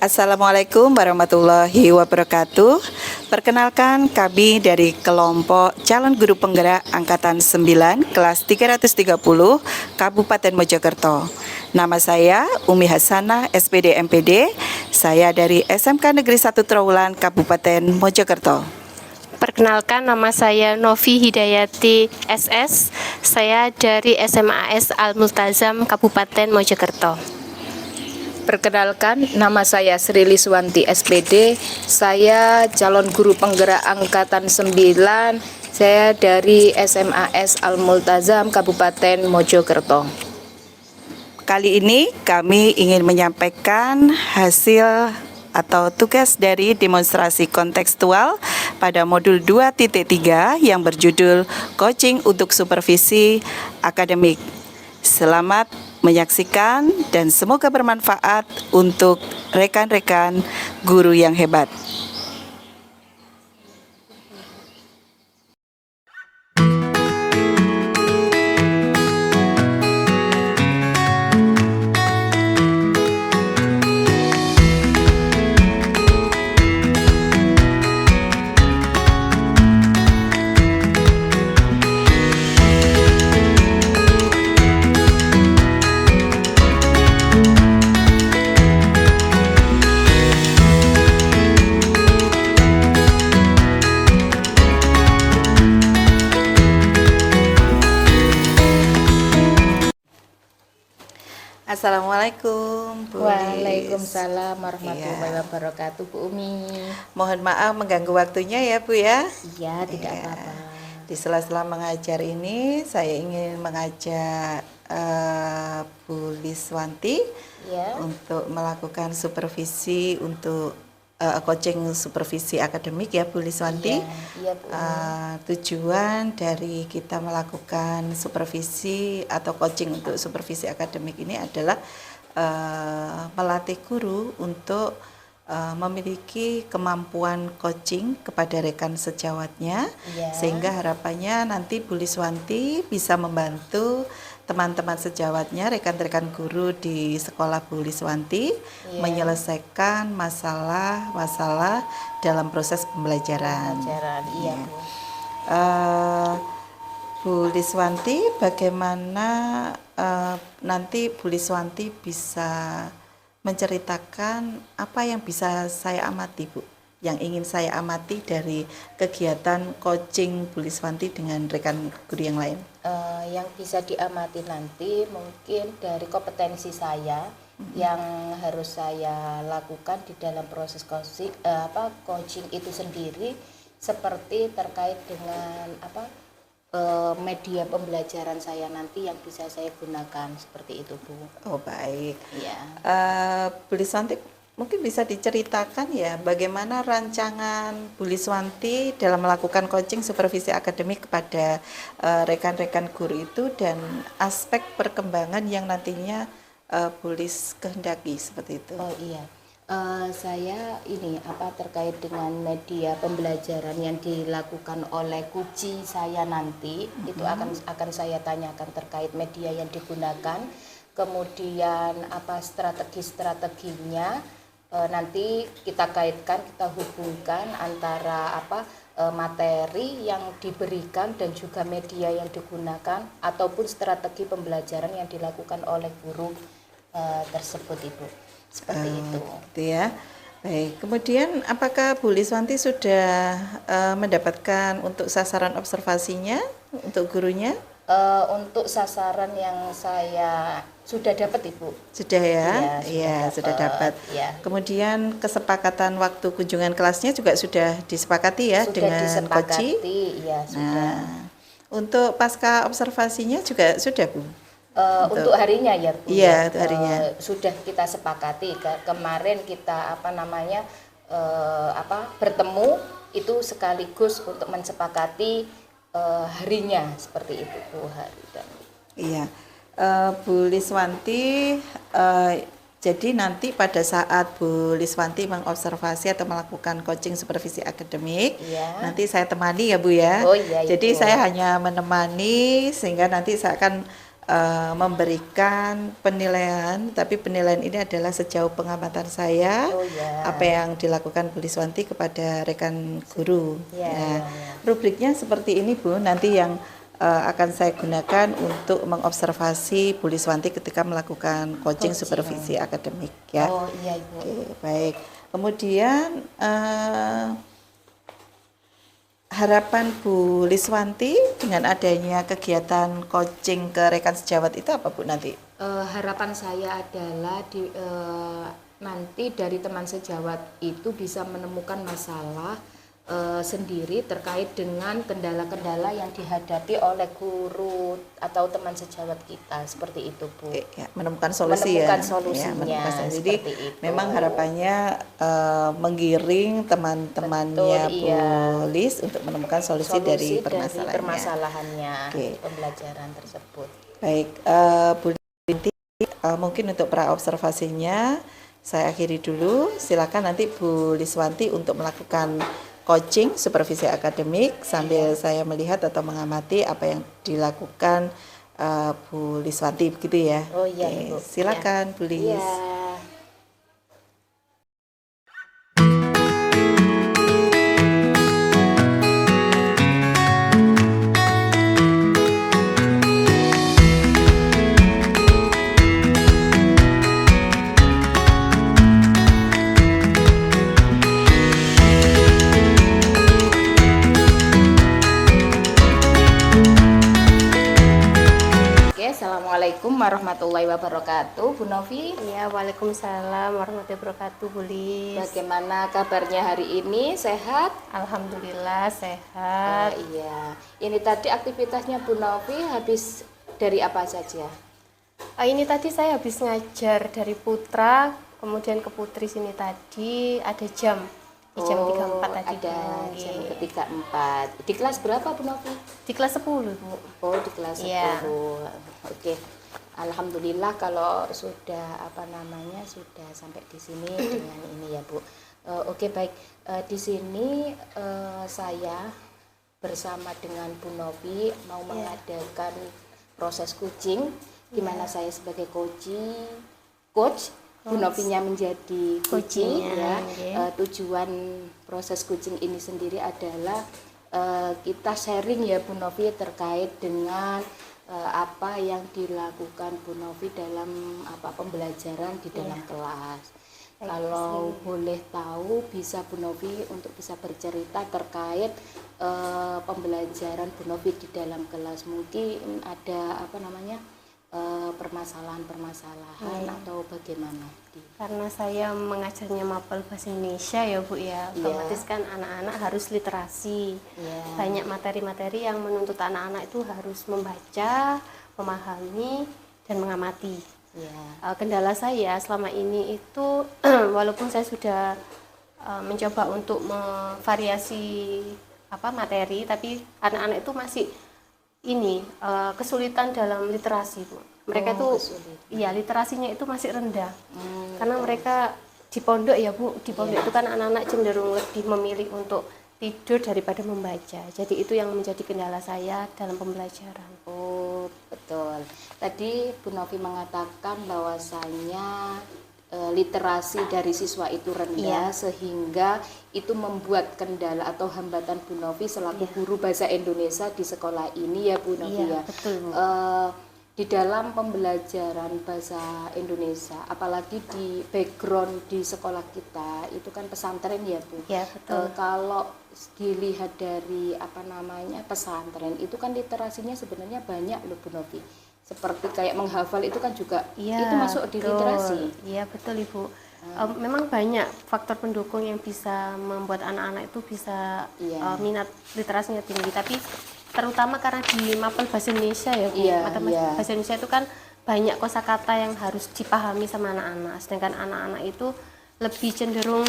Assalamualaikum warahmatullahi wabarakatuh. Perkenalkan, kami dari kelompok calon guru penggerak angkatan 9 kelas 330 Kabupaten Mojokerto. Nama saya Umi Hasanah SPD MPD. Saya dari SMK Negeri 1 Trawulan Kabupaten Mojokerto. Perkenalkan, nama saya Novi Hidayati SS. Saya dari SMAS Al Multazam Kabupaten Mojokerto. Perkenalkan, nama saya Sri Liswanti SPD. Saya calon guru penggerak angkatan 9. Saya dari SMAS Al Multazam Kabupaten Mojokerto. Kali ini kami ingin menyampaikan hasil atau tugas dari demonstrasi kontekstual pada modul 2.3 yang berjudul Coaching untuk Supervisi Akademik. Selamat menyaksikan dan semoga bermanfaat untuk rekan-rekan guru yang hebat. Assalamualaikum Bu Lis. Waalaikumsalam warahmatullahi wabarakatuh, Bu Umi. Mohon maaf mengganggu waktunya ya Bu ya. Iya, tidak apa-apa. Di sela-sela mengajar ini saya ingin mengajak Bu Liswanti untuk melakukan supervisi untuk coaching supervisi akademik ya Bu Liswanti. Iya, Bu. Tujuan dari kita melakukan supervisi atau coaching untuk supervisi akademik ini adalah melatih guru untuk memiliki kemampuan coaching kepada rekan sejawatnya, sehingga harapannya nanti Bu Liswanti bisa membantu teman-teman sejawatnya, rekan-rekan guru di sekolah Bu Liswanti menyelesaikan masalah-masalah dalam proses pembelajaran. Iya, Bu. Bu Liswanti, bagaimana nanti Bu Liswanti bisa menceritakan apa yang bisa saya amati, Bu? Yang ingin saya amati dari kegiatan coaching Bu Liswanti dengan rekan guru yang lain. Yang bisa diamati nanti mungkin dari kompetensi saya yang harus saya lakukan di dalam proses coaching itu sendiri, seperti terkait dengan media pembelajaran saya nanti yang bisa saya gunakan, seperti itu, Bu. Oh, baik. Ya. Bu Liswanti, mungkin bisa diceritakan ya bagaimana rancangan Bu Liswanti dalam melakukan coaching supervisi akademik kepada rekan-rekan guru itu dan aspek perkembangan yang nantinya Bu Lis kehendaki, seperti itu. Oh iya. Saya terkait dengan media pembelajaran yang dilakukan oleh kuci saya nanti, itu akan saya tanyakan terkait media yang digunakan, kemudian apa strategi-strateginya, nanti kita kaitkan, kita hubungkan antara materi yang diberikan dan juga media yang digunakan ataupun strategi pembelajaran yang dilakukan oleh guru tersebut, Ibu. Seperti itu. Gitu ya. Baik, kemudian apakah Bu Liswanti sudah mendapatkan untuk sasaran observasinya untuk gurunya? Untuk sasaran yang saya sudah dapat, Ibu. Sudah ya? Iya, sudah dapat. Ya. Kemudian kesepakatan waktu kunjungan kelasnya juga sudah disepakati ya Sudah dengan disepakati, Koci? iya sudah. Untuk pasca observasinya juga sudah, Bu? Untuk harinya ya, Bu. Iya, untuk harinya. Sudah kita sepakati. Kemarin kita bertemu itu sekaligus untuk mensepakati harinya, seperti itu, Bu, hari dan. Iya. Bu Liswanti, jadi nanti pada saat Bu Liswanti mengobservasi atau melakukan coaching supervisi akademik, nanti saya temani ya, Bu ya. Oh iya. Jadi Ibu. saya hanya menemani sehingga nanti saya akan memberikan penilaian, tapi penilaian ini adalah sejauh pengamatan saya, Oh ya. apa yang dilakukan Bu Liswanti kepada rekan guru. Ya, Nah, ya. rubriknya seperti ini Bu, nanti yang akan saya gunakan untuk mengobservasi Bu Liswanti ketika melakukan coaching supervisi akademik ya. Oh iya Ibu. Oke, baik. Kemudian harapan Bu Liswanti dengan adanya kegiatan coaching ke rekan sejawat itu apa Bu nanti? Harapan saya adalah nanti dari teman sejawat itu bisa menemukan masalah sendiri terkait dengan kendala-kendala yang dihadapi oleh guru atau teman sejawat kita, seperti itu Bu. Ya, menemukan solusi Menemukan ya. solusinya, Menemukan solusi. Jadi seperti itu. memang harapannya menggiring teman-temannya Betul, Bu iya. Lis untuk menemukan solusi dari permasalahannya. permasalahannya Oke. pembelajaran tersebut. Baik, Bu Linti, mungkin untuk pra observasinya saya akhiri dulu. Silakan nanti Bu Liswanti untuk melakukan coaching supervisi akademik sambil saya melihat atau mengamati apa yang dilakukan Bu Liswanti begitu ya. Oh iya, Oke, Ibu. silakan Bu Lis. Iya. Oke, Assalamualaikum warahmatullahi wabarakatuh. Bu Novi, Ya, Waalaikumsalam warahmatullahi wabarakatuh, Bu Lis. bagaimana kabarnya hari ini? Sehat? Alhamdulillah sehat. Iya. Ini tadi aktivitasnya Bu Novi habis dari apa saja? Ini tadi saya habis ngajar dari Putra, kemudian ke Putri sini tadi ada jam. Di jam 34 tadi. Ada Bu. jam Iya. ketiga 4. Di kelas berapa Bu Novi? Di kelas 10, Bu. Oh, di kelas 10. Iya. Oke. Alhamdulillah kalau sudah sudah sampai di sini dengan ini ya, Bu. Oke, baik. Di sini saya bersama dengan Bu Novi mau mengadakan proses coaching di mana saya sebagai coach Bu Novinya menjadi coaching ya. Tujuan proses coaching ini sendiri adalah kita sharing ya Bu Novi terkait dengan apa yang dilakukan Bu Novi dalam pembelajaran di dalam kelas. Kalau boleh tahu bisa Bu Novi untuk bisa bercerita terkait pembelajaran Bu Novi di dalam kelas. Mungkin ada permasalahan-permasalahan atau bagaimana? Karena saya mengajarnya mapel bahasa Indonesia ya, Bu ya. Otomatis kan anak-anak harus literasi. Banyak materi-materi yang menuntut anak-anak itu harus membaca, memahami dan mengamati. Kendala saya selama ini itu walaupun saya sudah mencoba untuk memvariasi materi, tapi anak-anak itu masih kesulitan dalam literasi, Bu. Mereka literasinya itu masih rendah. Karena mereka di pondok ya, Bu. Di pondok itu kan anak-anak cenderung lebih memilih untuk tidur daripada membaca. Jadi itu yang menjadi kendala saya dalam pembelajaran. Oh, betul. Tadi Bu Novi mengatakan bahwasanya literasi dari siswa itu rendah sehingga itu membuat kendala atau hambatan Bu Novi selaku guru bahasa Indonesia di sekolah ini ya Bu Novi ya. Betul, Bu. Di dalam pembelajaran bahasa Indonesia, apalagi di background di sekolah kita itu kan pesantren ya Bu. Ya, betul. Kalau dilihat dari pesantren itu kan literasinya sebenarnya banyak loh Bu Novi. Seperti kayak menghafal itu kan juga itu masuk di literasi. Iya, betul Ibu. Memang banyak faktor pendukung yang bisa membuat anak-anak itu bisa minat literasinya tinggi, tapi terutama karena di mapel bahasa Indonesia ya Bu. Bahasa Indonesia itu kan banyak kosakata yang harus dipahami sama anak-anak, sedangkan anak-anak itu lebih cenderung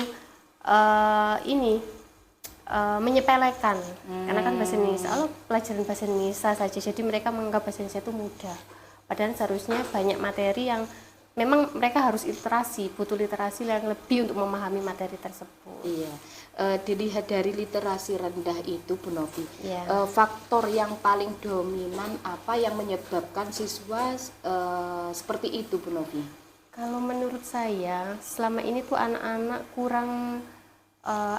menyepelekan karena kan bahasa Indonesia, pelajaran bahasa Indonesia saja, jadi mereka menganggap bahasa Indonesia itu mudah, padahal seharusnya banyak materi yang memang mereka harus butuh literasi yang lebih untuk memahami materi tersebut. Iya. Dilihat dari literasi rendah itu Bu Novi, Iya. faktor yang paling dominan apa yang menyebabkan siswa seperti itu Bu Novi? Kalau menurut saya selama ini tuh anak-anak kurang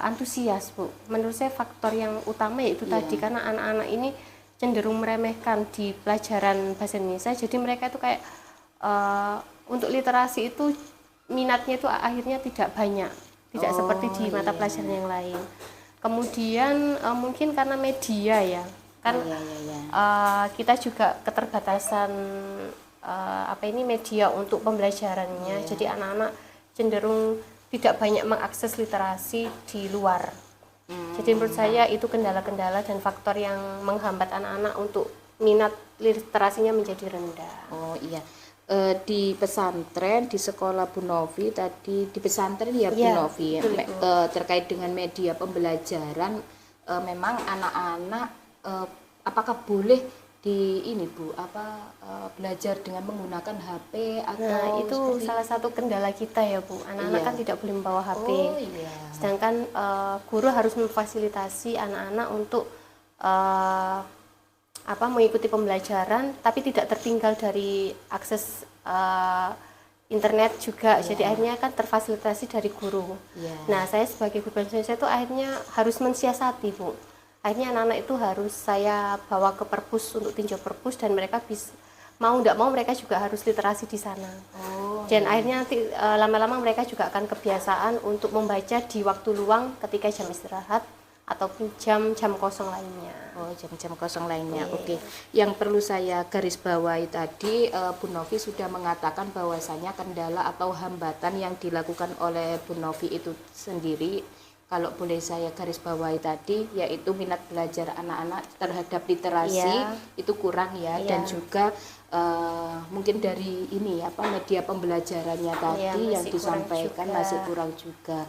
antusias Bu. Menurut saya faktor yang utama yaitu tadi, karena anak-anak ini cenderung meremehkan di pelajaran bahasa Indonesia, jadi mereka itu kayak untuk literasi itu minatnya itu akhirnya tidak banyak, tidak seperti di mata pelajaran yang lain. Kemudian mungkin karena media ya kan, kita juga keterbatasan media untuk pembelajarannya, jadi anak-anak cenderung tidak banyak mengakses literasi di luar. Jadi menurut saya itu kendala-kendala dan faktor yang menghambat anak-anak untuk minat literasinya menjadi rendah. Oh iya. Di pesantren, di sekolah Bu Novi tadi, di pesantren ya Bu Novi, terkait dengan media pembelajaran, memang anak-anak apakah boleh belajar dengan menggunakan HP atau Nah, itu salah satu kendala kita ya Bu. Anak-anak kan tidak boleh membawa HP. Sedangkan guru harus memfasilitasi anak-anak untuk mengikuti pembelajaran, tapi tidak tertinggal dari akses internet juga. Jadi akhirnya kan terfasilitasi dari guru. Nah, saya sebagai guru bahasa Indonesia itu akhirnya harus mensiasati Bu. Akhirnya anak-anak itu harus saya bawa ke perpus untuk tinjau perpus, dan mereka mau tidak mau mereka juga harus literasi di sana. Dan akhirnya nanti lama-lama mereka juga akan kebiasaan untuk membaca di waktu luang ketika jam istirahat ataupun jam-jam kosong lainnya. Jam-jam kosong lainnya. Oke. Yang perlu saya garis bawahi tadi, Bu Novi sudah mengatakan bahwasanya kendala atau hambatan yang dilakukan oleh Bu Novi itu sendiri, kalau boleh saya garis bawahi tadi, yaitu minat belajar anak-anak terhadap literasi itu kurang dan juga mungkin dari media pembelajarannya tadi yang disampaikan masih kurang juga.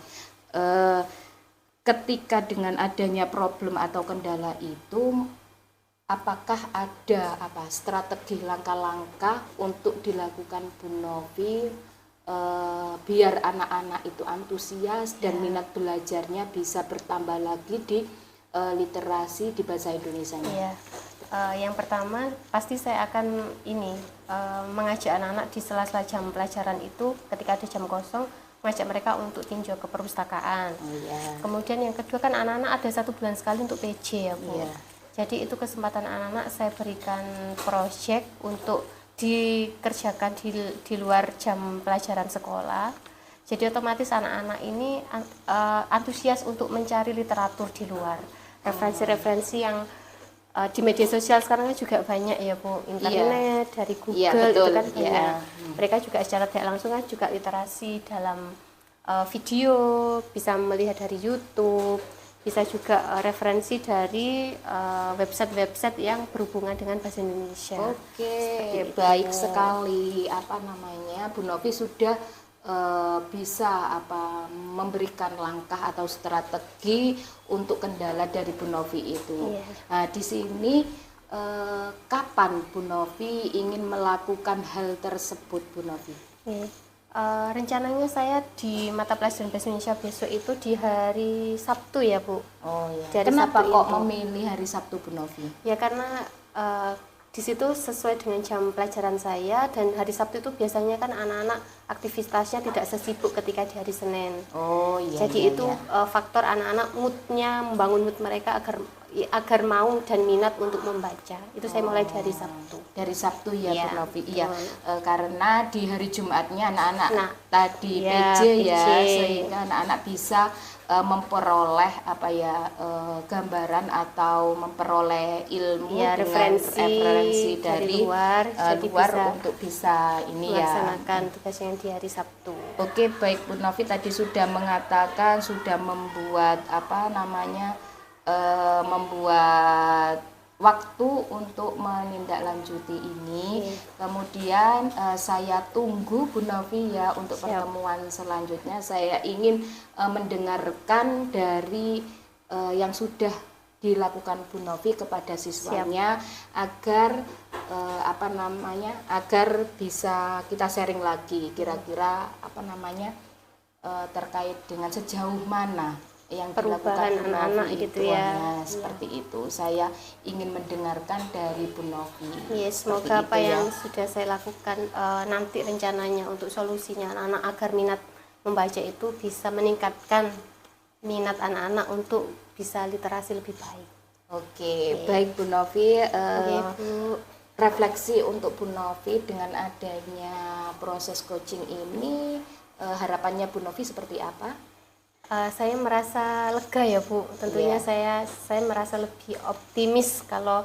Ketika dengan adanya problem atau kendala itu, apakah ada strategi langkah-langkah untuk dilakukan Bu Novi biar anak-anak itu antusias dan minat belajarnya bisa bertambah lagi di literasi di bahasa Indonesianya? Yang pertama pasti saya akan mengajak anak-anak di sela-sela jam pelajaran itu, ketika ada jam kosong, mengajak mereka untuk tinjau ke perpustakaan. Kemudian yang kedua kan anak-anak ada 1 bulan sekali untuk PJ ya Bu. Jadi itu kesempatan anak-anak saya berikan proyek untuk dikerjakan di luar jam pelajaran sekolah. Jadi otomatis anak-anak ini antusias untuk mencari literatur di luar, referensi-referensi yang di media sosial sekarang juga banyak ya Bu, internet, dari Google itu kan banyak. Mereka juga secara tidak langsung kan juga literasi dalam video, bisa melihat dari YouTube, bisa juga referensi dari website-website yang berhubungan dengan bahasa Indonesia. Oke, baik sekali. Bu Novi sudah bisa memberikan langkah atau strategi untuk kendala dari Bu Novi itu. Nah, di sini kapan Bu Novi ingin melakukan hal tersebut, Bu Novi? Rencananya saya di mata pelajaran bahasa Indonesia besok itu di hari Sabtu ya Bu. Kenapa kok memilih hari Sabtu Bu Novi? Ya karena di situ sesuai dengan jam pelajaran saya, dan hari Sabtu itu biasanya kan anak-anak aktivitasnya tidak sesibuk ketika di hari Senin. Jadi itu faktor anak-anak moodnya, membangun mood mereka agar mau dan minat untuk membaca. Itu saya mulai dari Sabtu. Dari Sabtu ya Bu Novi. Karena di hari Jumatnya anak-anak tadi PJ sehingga anak-anak bisa memperoleh gambaran atau memperoleh ilmu dengan referensi dari luar untuk bisa melaksanakan tugas yang di hari Sabtu. Oke, baik Bu Novi tadi sudah mengatakan sudah membuat membuat waktu untuk menindaklanjuti ini. Kemudian saya tunggu Bu Novi ya untuk pertemuan selanjutnya. Saya ingin mendengarkan dari yang sudah dilakukan Bu Novi kepada siswanya agar agar bisa kita sharing lagi kira-kira terkait dengan sejauh mana yang Perubahan dilakukan Bu Novi anak-anak gitu ya. seperti itu. Saya ingin mendengarkan dari Bu Novi. Ya, Seperti semoga apa itu, yang ya. sudah saya lakukan nanti rencananya untuk solusinya anak-anak agar minat membaca itu bisa meningkatkan minat anak-anak untuk bisa literasi lebih baik. Oke, baik Bu Novi. Oke, Bu. Refleksi untuk Bu Novi dengan adanya proses coaching ini, harapannya Bu Novi seperti apa? Saya merasa lega ya Bu. Tentunya saya merasa lebih optimis kalau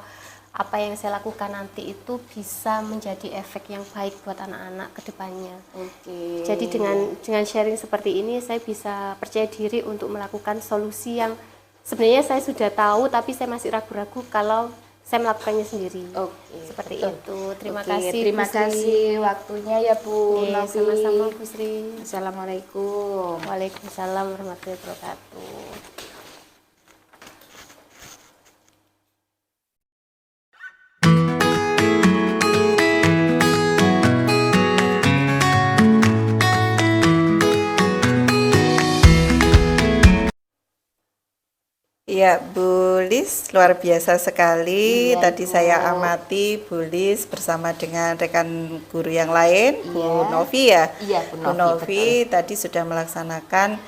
apa yang saya lakukan nanti itu bisa menjadi efek yang baik buat anak-anak ke depannya. Oke. Jadi dengan sharing seperti ini saya bisa percaya diri untuk melakukan solusi yang sebenarnya saya sudah tahu tapi saya masih ragu-ragu kalau saya melakukannya sendiri. Oke. Seperti Betul. itu. Terima Oke, kasih. Terima Bu Sri. kasih waktunya ya Bu Oke, Novi. sama-sama Bu Sri. Assalamualaikum. Waalaikumsalam warahmatullahi wabarakatuh. Ya, Bu Lis, luar biasa sekali. Iya, Tadi Bu. saya amati Bu Lis bersama dengan rekan guru yang lain, Bu Iya. Novi ya. Iya, Bu Bu Novi, Novi tadi sudah melaksanakan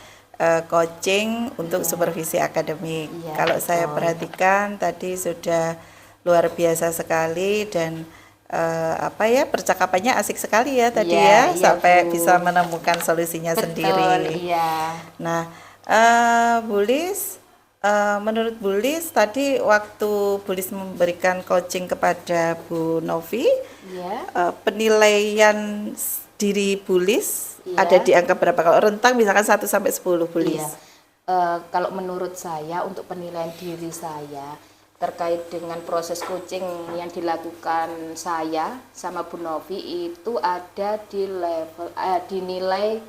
coaching untuk supervisi akademik. Iya, Kalau saya betul. perhatikan tadi sudah luar biasa sekali dan percakapannya asik sekali ya tadi Iya, ya, iya, sampai Bu. bisa menemukan solusinya Betul, sendiri. iya. Nah, Bu Lis, menurut Bu Lis tadi waktu Bu Lis memberikan coaching kepada Bu Novi, Iya. penilaian diri Bu Lis Iya. ada di angka berapa? Kalau rentang misalkan 1 sampai 10 Bu Lis. Iya. Kalau menurut saya untuk penilaian diri saya terkait dengan proses coaching yang dilakukan saya sama Bu Novi itu ada di level dinilai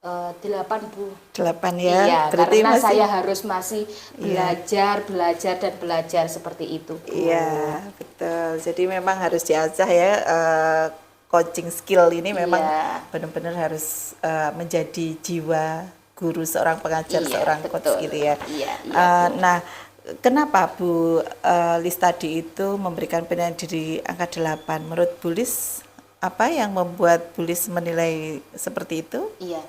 8 Bu. 8 ya. Iya, Berarti karena masih saya harus masih belajar seperti itu Bu. iya, betul. Jadi memang harus diasah ya, coaching skill ini memang Iya. benar-benar harus menjadi jiwa guru seorang pengajar, Iya, seorang coach betul. gitu ya. Iya, iya, Bu. Nah, kenapa Bu Lis tadi itu memberikan penilaian diri angka 8? Menurut Bu Lis, apa yang membuat Bu Lis menilai seperti itu? Iya,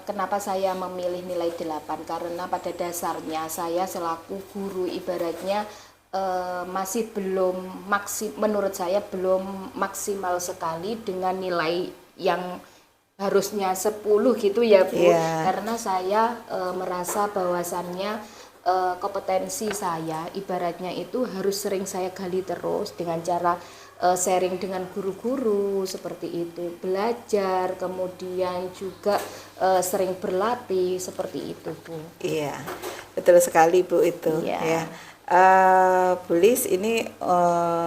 kenapa saya memilih nilai 8? Karena pada dasarnya saya selaku guru ibaratnya masih belum menurut saya belum maksimal sekali dengan nilai yang harusnya 10 gitu ya Bu. Iya. Karena saya merasa bahwasannya kompetensi saya ibaratnya itu harus sering saya gali terus dengan cara sharing dengan guru-guru seperti itu, belajar, kemudian juga sering berlatih seperti itu Bu. Iya, betul sekali Bu itu. Iya. Ya. Bu Lis ini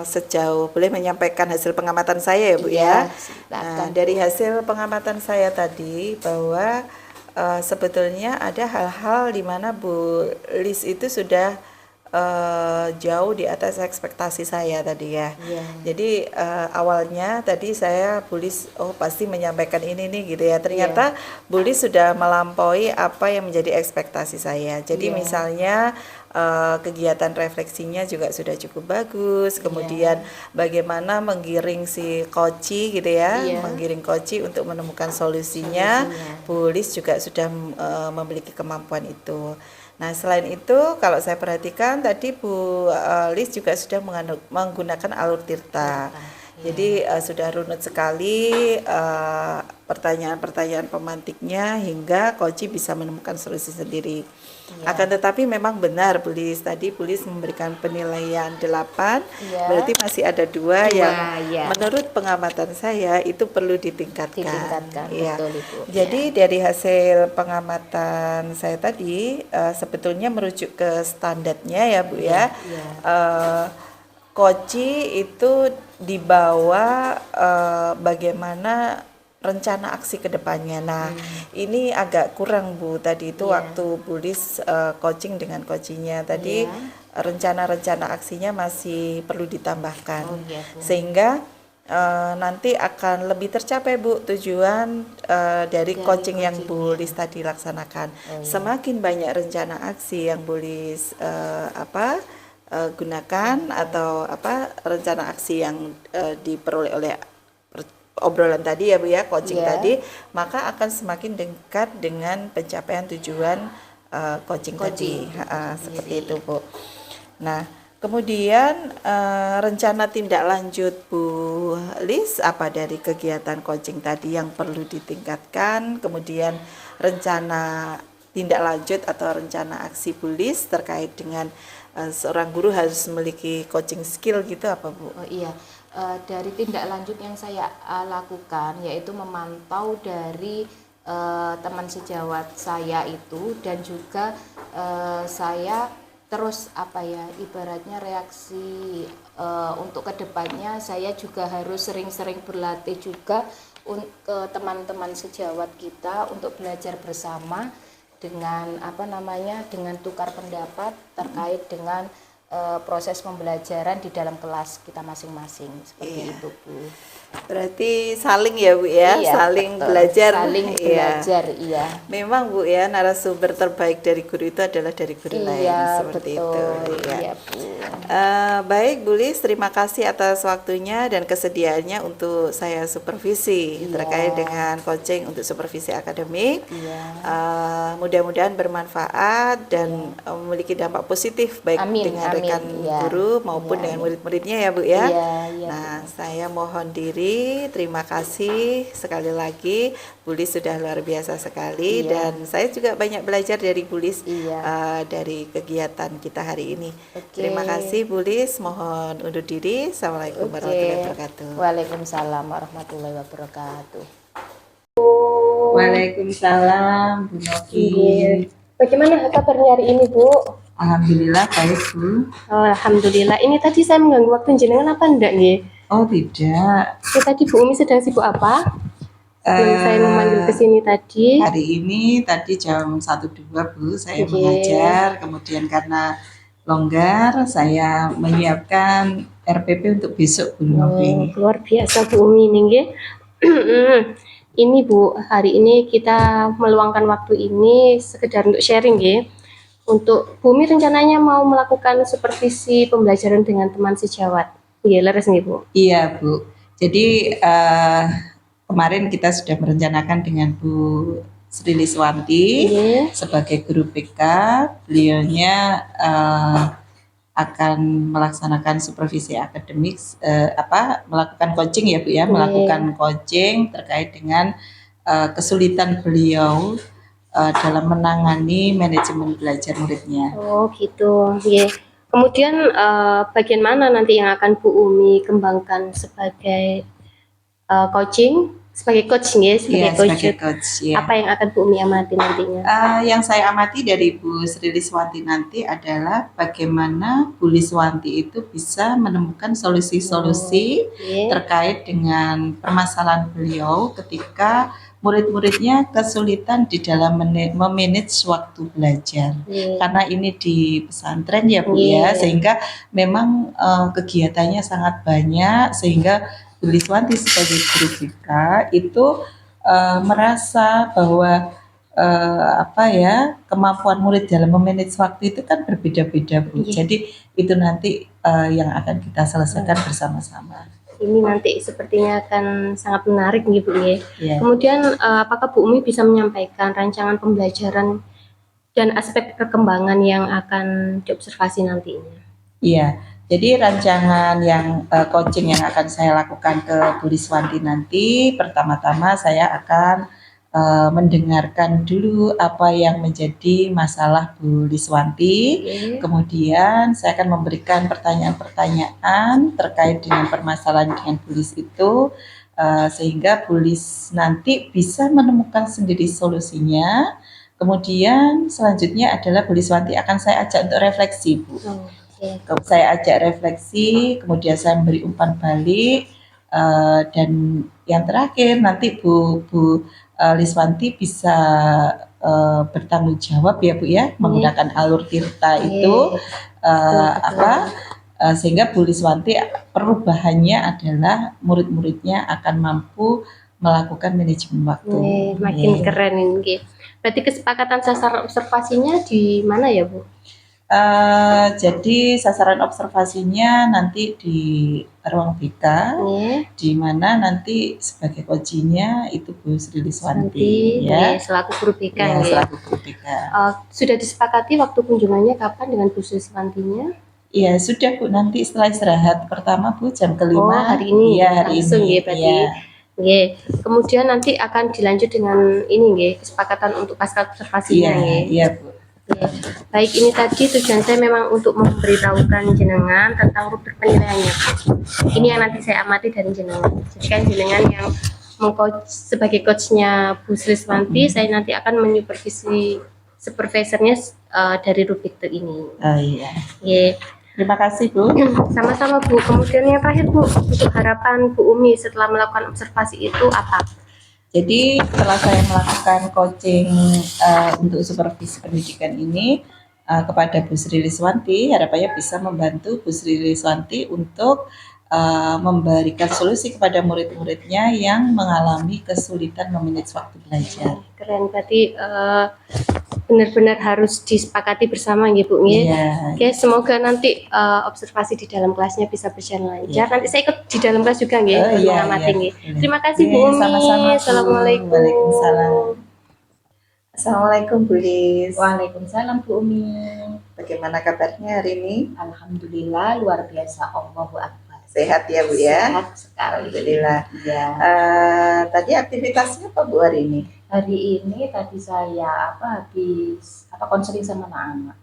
sejauh boleh menyampaikan hasil pengamatan saya ya Bu Iya, ya. silakan, Nah, Bu. dari hasil pengamatan saya tadi bahwa sebetulnya ada hal-hal di mana Bu Lis itu sudah jauh di atas ekspektasi saya tadi ya. Iya. Jadi awalnya tadi saya Bu Lis pasti menyampaikan ini nih gitu ya. Ternyata Bu Lis sudah melampaui apa yang menjadi ekspektasi saya. Jadi Iya. misalnya kegiatan refleksinya juga sudah cukup bagus. Kemudian bagaimana menggiring si koci gitu ya, Iya. menggiring koci untuk menemukan solusinya. Bu Lis juga sudah memiliki kemampuan itu. Nah, selain itu kalau saya perhatikan tadi Bu Lis juga sudah menggunakan alur tirta. Jadi sudah runut sekali pertanyaan-pertanyaan pemantiknya hingga koci bisa menemukan solusi sendiri. Akan tetapi memang benar Bu Lis, tadi Bu Lis memberikan penilaian 8, Iya. berarti masih ada 2 yang ya. menurut pengamatan saya itu perlu ditingkatkan. Iya. Betul Ibu. Jadi dari hasil pengamatan saya tadi sebetulnya merujuk ke standarnya ya Bu ya. Koci itu dibawa bagaimana rencana aksi ke depannya. Nah, ini agak kurang Bu. Tadi itu waktu Bu Lis coaching dengan coachingnya tadi rencana-rencana aksinya masih perlu ditambahkan. Sehingga nanti akan lebih tercapai Bu tujuan dari coaching yang Bu Lis tadi laksanakan. Semakin banyak rencana aksi yang Bu Lis gunakan atau rencana aksi yang diperoleh oleh obrolan tadi ya Bu ya, coaching tadi, maka akan semakin dekat dengan pencapaian tujuan coaching tadi. Seperti itu Bu. Nah, kemudian rencana tindak lanjut Bu Lis apa dari kegiatan coaching tadi yang perlu ditingkatkan, kemudian rencana tindak lanjut atau rencana aksi Bu Lis terkait dengan seorang guru harus memiliki coaching skill gitu apa Bu? Oh iya, dari tindak lanjut yang saya lakukan yaitu memantau dari teman sejawat saya itu, dan juga saya terus ibaratnya reaksi untuk kedepannya saya juga harus sering-sering berlatih juga ke teman-teman sejawat kita untuk belajar bersama dengan dengan tukar pendapat terkait dengan proses pembelajaran di dalam kelas kita masing-masing seperti itu Bu. Berarti saling ya Bu ya, saling belajar. Belajar, iya. Memang Bu ya, narasumber terbaik dari guru itu adalah dari guru lain seperti itu. Iya Bu. Baik Bu Lis, terima kasih atas waktunya dan kesediaannya untuk saya supervisi terkait dengan coaching untuk supervisi akademik. Mudah-mudahan bermanfaat dan memiliki dampak positif baik dengan rekan guru maupun dengan murid-muridnya ya Bu ya. Nah, saya mohon diri, terima kasih sekali lagi. Bu Lis sudah luar biasa sekali dan saya juga banyak belajar dari Bu Lis dari kegiatan kita hari ini. Terima kasih Bu Lis, mohon undur diri. Assalamualaikum warahmatullahi wabarakatuh. Waalaikumsalam warahmatullahi wabarakatuh. Waalaikumsalam Bu Novi. Bagaimana kabarnya hari ini Bu? Alhamdulillah baik Bu. Alhamdulillah. Ini tadi saya mengganggu waktu jenengan apa enggak nih? Oh tidak. Tadi Bu Umi sedang sibuk apa? Saya memanggil ke sini tadi. Hari ini tadi jam 1.2 Bu saya mengajar, kemudian karena longgar saya menyiapkan RPP untuk besok Bu Novi. Luar biasa Bu Umi ini nggih. Ini Bu, hari ini kita meluangkan waktu ini sekedar untuk sharing nggih. Untuk Bu Umi rencananya mau melakukan supervisi pembelajaran dengan teman sejawat. Iya, leres nih Bu. Iya Bu. Jadi kemarin kita sudah merencanakan dengan Bu Sri Liswanti sebagai guru PK. Beliaunya akan melaksanakan supervisi akademik, melakukan coaching ya Bu ya, melakukan coaching terkait dengan kesulitan beliau dalam menangani manajemen belajar muridnya. Oh gitu, yeah. Kemudian bagian mana nanti yang akan Bu Umi kembangkan sebagai coaching, sebagai coach ya, sebagai coach. Ya. Apa yang akan Bu Umi amati nantinya? Yang saya amati dari Bu Sri Liswanti nanti adalah bagaimana Bu Liswanti itu bisa menemukan solusi-solusi terkait dengan permasalahan beliau ketika murid-muridnya kesulitan di dalam memanage waktu belajar. Karena ini di pesantren ya Bu ya, sehingga memang kegiatannya sangat banyak, sehingga Bu Liswanti sebagai guru BK itu merasa bahwa kemampuan murid dalam memanage waktu itu kan berbeda-beda Bu. Jadi itu nanti yang akan kita selesaikan bersama-sama. Ini nanti sepertinya akan sangat menarik nih Bu ya. Kemudian apakah Bu Umi bisa menyampaikan rancangan pembelajaran dan aspek perkembangan yang akan diobservasi nantinya? Iya, jadi rancangan yang coaching yang akan saya lakukan ke Bu Liswanti nanti, pertama-tama saya akan mendengarkan dulu apa yang menjadi masalah Bu Liswanti. Kemudian saya akan memberikan pertanyaan-pertanyaan terkait dengan permasalahan dengan Bu Lis itu, sehingga Bu Lis nanti bisa menemukan sendiri solusinya. Kemudian selanjutnya adalah Bu Liswanti akan saya ajak untuk refleksi Bu. Saya ajak refleksi, kemudian saya memberi umpan balik, Dan yang terakhir nanti Bu Liswanti bisa bertanggung jawab ya Bu ya, menggunakan alur tirta itu sehingga Bu Liswanti perubahannya adalah murid-muridnya akan mampu melakukan manajemen waktu. Makin keren ini. Berarti kesepakatan sasaran observasinya di mana ya Bu? Jadi sasaran observasinya nanti di ruang BK, di mana nanti sebagai coachingnya itu Bu Sri Liswanti ya, selaku guru BK ya, selaku guru BK. Sudah disepakati waktu kunjungannya kapan dengan Bu Sri Liswantinya? Iya sudah Bu, nanti setelah istirahat pertama Bu jam kelima. Hari ini ya, hari langsung ini, ya berarti. Ya. Kemudian nanti akan dilanjut dengan ini kesepakatan untuk pasca observasinya Iya Bu. Baik, ini tadi tujuan saya memang untuk memberitahukan jenengan tentang rubrik penilaiannya. Ini yang nanti saya amati dari jenengan. Jadi kan jenengan yang mengcoach sebagai coachnya Bu Sri Liswanti, saya nanti akan menyupervisi supervisornya dari rubrik ini. Iya. Terima kasih Bu. Sama-sama Bu. Kemudian yang terakhir Bu, untuk harapan Bu Umi setelah melakukan observasi itu apa? Jadi setelah saya melakukan coaching untuk supervisi pendidikan ini kepada Bu Sri Liswanti, harapannya bisa membantu Bu Sri Liswanti untuk memberikan solusi kepada murid-muridnya yang mengalami kesulitan memanage waktu belajar. Keren, berarti benar-benar harus disepakati bersama ya Bu. Oke, semoga nanti observasi di dalam kelasnya bisa berjalan lancar. Nanti saya ikut di dalam kelas juga mengamati. Terima kasih Bu Umi. Sama-sama. Assalamualaikum. Waalaikumsalam. Assalamualaikum Bu Lis. Waalaikumsalam Bu Umi. Bagaimana kabarnya hari ini? Alhamdulillah luar biasa, Allahu Akbar. Sehat ya Bu ya? Sehat sekali. Alhamdulillah. Ya. Tadi aktivitasnya apa Bu hari ini? Hari ini tadi saya habis konseling sama anak-anak.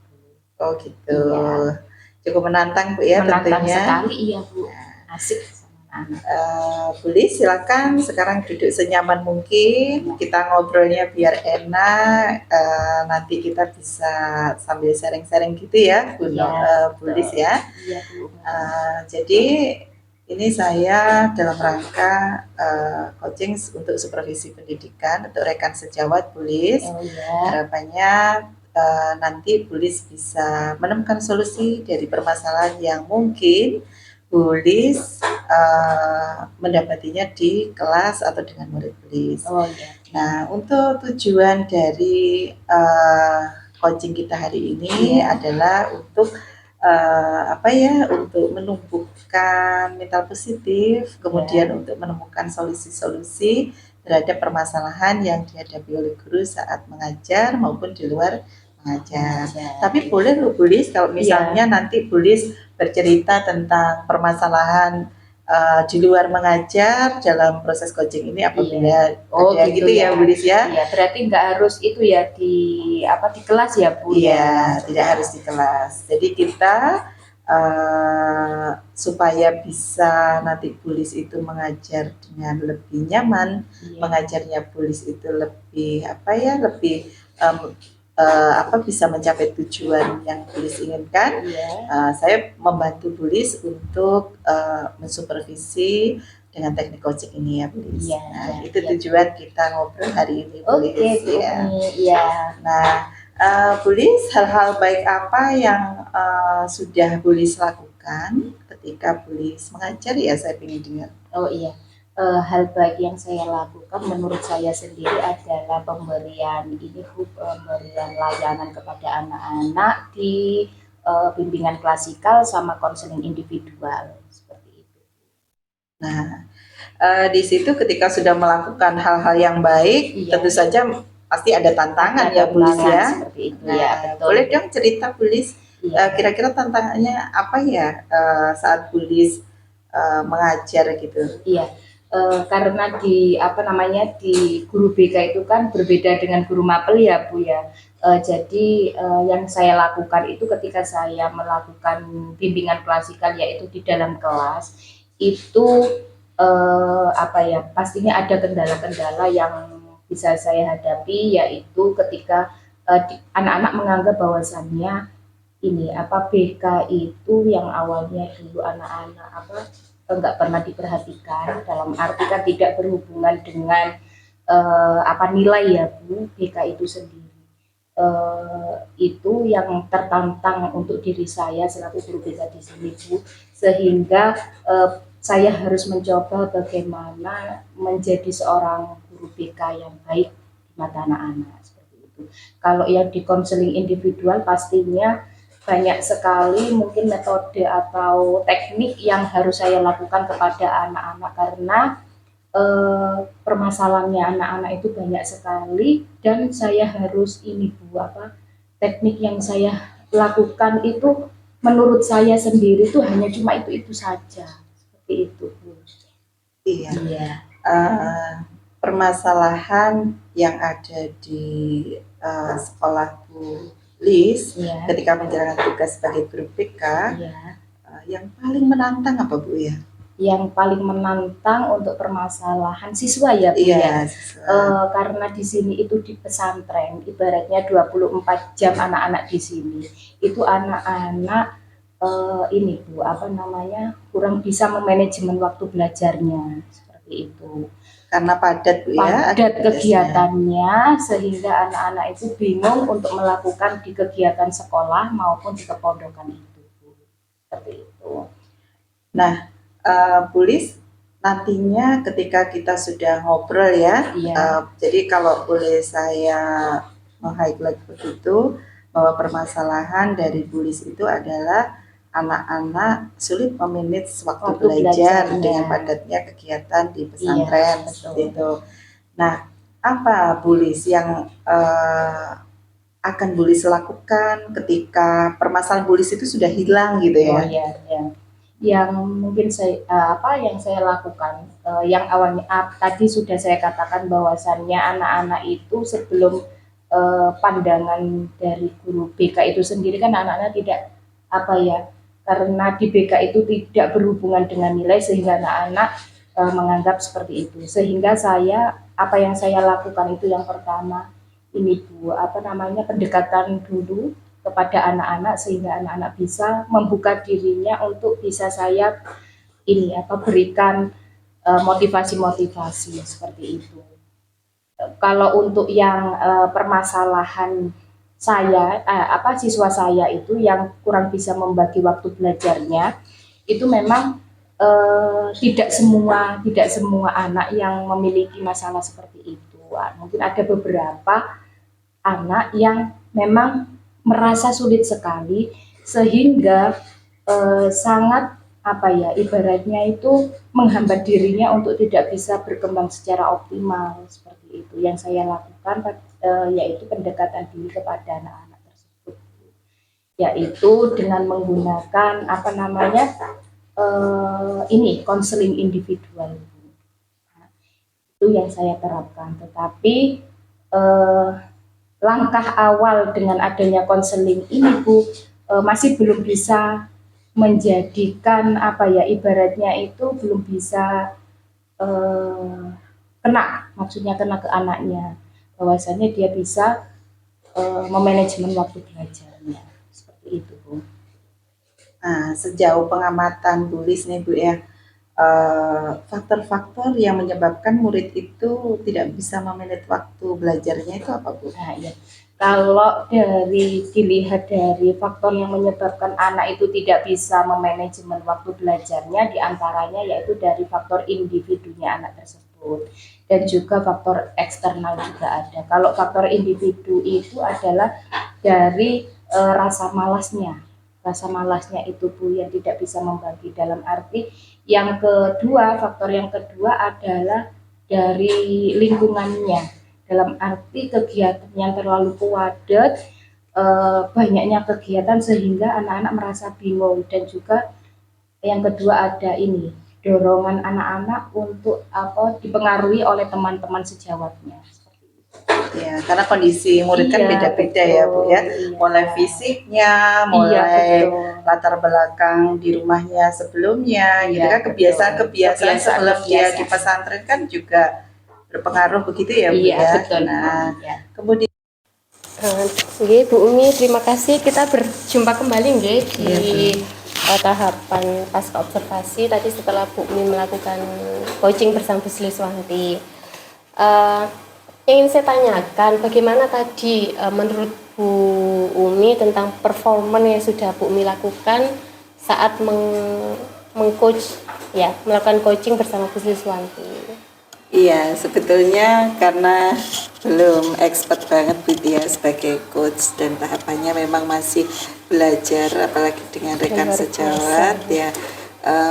Oh gitu. Ya. Cukup menantang Bu ya menantang tentunya. Sekali iya Bu. Asik sama anak. Bu Lis silakan sekarang duduk senyaman mungkin. Kita ngobrolnya biar enak. Nanti kita bisa sambil sharing-sharing gitu ya Bu Lis ya. Iya Bu. Jadi ini saya dalam rangka coaching untuk supervisi pendidikan untuk rekan sejawat Bu Lis. Harapannya nanti Bu Lis bisa menemukan solusi dari permasalahan yang mungkin Bu Lis mendapatinya di kelas atau dengan murid Bu Lis. Nah, untuk tujuan dari coaching kita hari ini adalah untuk untuk menumbuhkan mental positif, kemudian untuk menemukan solusi-solusi terhadap permasalahan yang dihadapi oleh guru saat mengajar maupun di luar mengajar. Tapi boleh loh Bu Lis kalau misalnya nanti Bu Lis bercerita tentang permasalahan di luar mengajar dalam proses coaching ini apabila ada gitu ya Bu Lis ya. Iya, berarti nggak harus itu ya di kelas ya Bu. Iya, tidak harus di kelas. Jadi kita supaya bisa nanti Bu Lis itu mengajar dengan lebih nyaman, mengajarnya Bu Lis itu lebih bisa mencapai tujuan yang Bu Lis inginkan. Saya membantu Bu Lis untuk mensupervisi dengan teknik coaching ini ya Bu Lis. Itu tujuan kita ngobrol hari ini Bu Lis ya. Nah, Bu Lis, hal-hal baik apa yang sudah Bu Lis lakukan ketika Bu Lis mengajar ya, saya ingin dengar. Hal baik yang saya lakukan menurut saya sendiri adalah pemberian layanan kepada anak-anak di bimbingan klasikal sama konseling individual seperti itu. Nah, di situ ketika sudah melakukan hal-hal yang baik, tentu saja pasti ada tantangan ya Bu Lis ya. Seperti itu betul. Boleh dong cerita Bu Lis, kira-kira tantangannya apa ya saat Bu Lis mengajar gitu? Karena di guru BK itu kan berbeda dengan guru mapel ya Bu ya. Jadi yang saya lakukan itu ketika saya melakukan bimbingan klasikal yaitu di dalam kelas itu pastinya ada kendala-kendala yang bisa saya hadapi, yaitu ketika anak-anak menganggap bahwasannya BK itu yang awalnya dulu anak-anak nggak pernah diperhatikan, dalam arti kan tidak berhubungan dengan nilai ya Bu, BK itu sendiri. Itu yang tertantang untuk diri saya selaku guru BK di sini Bu, sehingga saya harus mencoba bagaimana menjadi seorang guru BK yang baik di mata anak-anak seperti itu. Kalau yang di konseling individual pastinya banyak sekali mungkin metode atau teknik yang harus saya lakukan kepada anak-anak, karena permasalahannya anak-anak itu banyak sekali, dan saya harus teknik yang saya lakukan itu menurut saya sendiri itu hanya cuma itu saja, seperti itu Bu. Iya. Iya. Permasalahan yang ada di sekolah Bu Lis Iya. ketika menjalankan tugas sebagai guru BK, Iya. yang paling menantang apa Bu ya? Yang paling menantang untuk permasalahan siswa ya Bu ya. Karena di sini itu di pesantren, ibaratnya 24 jam anak-anak di sini. Itu anak-anak ini Bu, kurang bisa memanajemen waktu belajarnya seperti itu. Karena padat Bu ya. Padat kegiatannya sehingga anak-anak itu bingung untuk melakukan di kegiatan sekolah maupun di kepondokan itu Bu. Seperti itu. Nah, Bu Lis, nantinya ketika kita sudah ngobrol ya, Iya. jadi kalau boleh saya meng-highlight begitu, bahwa permasalahan dari Bu Lis itu adalah anak-anak sulit memanage waktu belajar belajarnya. dengan padatnya kegiatan di pesantren, Iya, seperti itu. Nah, apa Bu Lis yang akan Bu Lis lakukan ketika permasalahan Bu Lis itu sudah hilang gitu ya? Oh iya, iya. Yang mungkin yang saya lakukan, yang awalnya tadi sudah saya katakan bahwasannya anak-anak itu sebelum pandangan dari guru BK itu sendiri kan anak-anak tidak karena di BK itu tidak berhubungan dengan nilai sehingga anak-anak menganggap seperti itu, sehingga apa yang saya lakukan itu yang pertama ini Bu, pendekatan dulu kepada anak-anak sehingga anak-anak bisa membuka dirinya untuk bisa saya berikan motivasi-motivasi seperti itu. Kalau untuk yang permasalahan siswa saya itu yang kurang bisa membagi waktu belajarnya, itu memang tidak semua anak yang memiliki masalah seperti itu. Mungkin ada beberapa anak yang memang merasa sulit sekali sehingga sangat ibaratnya itu menghambat dirinya untuk tidak bisa berkembang secara optimal seperti itu. Yang saya lakukan yaitu pendekatan diri kepada anak-anak tersebut, yaitu dengan menggunakan konseling individual. Itu yang saya terapkan, tetapi langkah awal dengan adanya konseling ini Bu, masih belum bisa menjadikan ibaratnya itu belum bisa kena ke anaknya, bahwasanya dia bisa memanajemen waktu belajarnya seperti itu Bu. Nah, sejauh pengamatan Bu Lis nih Bu ya, faktor-faktor yang menyebabkan murid itu tidak bisa memanage waktu belajarnya itu apa Bu? Nah, ya. Kalau dilihat dari faktor yang menyebabkan anak itu tidak bisa memanajemen waktu belajarnya, diantaranya yaitu dari faktor individunya anak tersebut dan juga faktor eksternal juga ada. Kalau faktor individu itu adalah dari rasa malasnya itu Bu, yang tidak bisa membagi, dalam arti yang kedua, faktor yang kedua adalah dari lingkungannya, dalam arti kegiatan yang terlalu padat, banyaknya kegiatan sehingga anak-anak merasa bingung, dan juga yang kedua ada dorongan anak-anak untuk dipengaruhi oleh teman-teman sejawatnya. Ya, karena kondisi murid kan beda-beda ya Bu ya, mulai fisiknya, mulai latar belakang di rumahnya sebelumnya, gitu kan, kebiasaan sebelum dia di pesantren kan juga berpengaruh begitu ya Bu ya. Betul. Nah, kemudian Bu Umi, terima kasih. Kita berjumpa kembali di tahapan pasca observasi tadi setelah Bu Umi melakukan coaching bersama Bu Sliswanti. Ingin saya tanyakan bagaimana tadi menurut Bu Umi tentang performan yang sudah Bu Umi lakukan saat mengcoach ya, melakukan coaching bersama Bu Sliswanti. Iya, sebetulnya karena belum expert banget gitu ya sebagai coach dan tahapannya memang masih belajar apalagi dengan rekan Luar sejawat ya.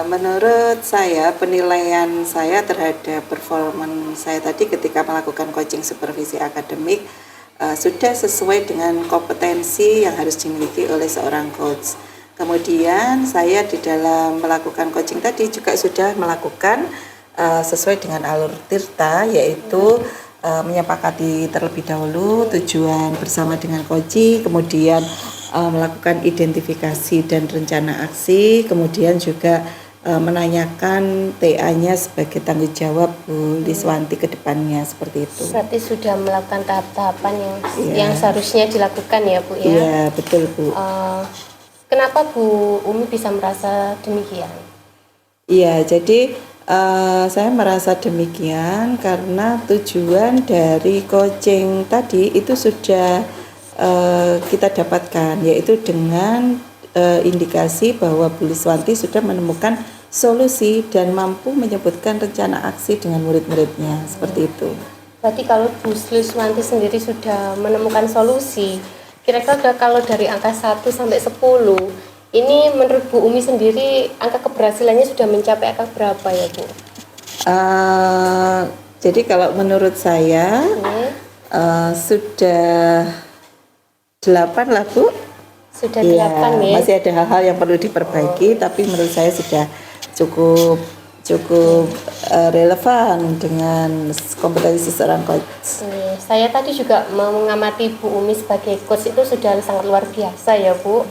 Menurut saya penilaian saya terhadap performan saya tadi ketika melakukan coaching supervisi akademik sudah sesuai dengan kompetensi yang harus dimiliki oleh seorang coach. Kemudian saya di dalam melakukan coaching tadi juga sudah melakukan sesuai dengan alur Tirta, yaitu menyepakati terlebih dahulu tujuan bersama dengan coach, kemudian melakukan identifikasi dan rencana aksi, kemudian juga menanyakan TA-nya sebagai tanggung jawab Bu Liswanti ke depannya, seperti itu. Berarti sudah melakukan tahap-tahapan yang seharusnya dilakukan ya Bu ya? Iya, betul Bu. Kenapa Bu Umi bisa merasa demikian? Iya, jadi saya merasa demikian karena tujuan dari coaching tadi itu sudah kita dapatkan, yaitu dengan indikasi bahwa Bu Liswanti sudah menemukan solusi dan mampu menyebutkan rencana aksi dengan murid-muridnya, seperti itu. Berarti kalau Bu Liswanti sendiri sudah menemukan solusi, kira-kira kalau dari angka 1 sampai 10, ini menurut Bu Umi sendiri angka keberhasilannya sudah mencapai angka berapa ya Bu? Jadi kalau menurut saya sudah 8 lah Bu. Sudah 8 ya? Masih ada hal-hal yang perlu diperbaiki, tapi menurut saya sudah cukup relevan dengan kompetensi seorang coach. Saya tadi juga mengamati Bu Umi sebagai coach itu sudah sangat luar biasa ya Bu.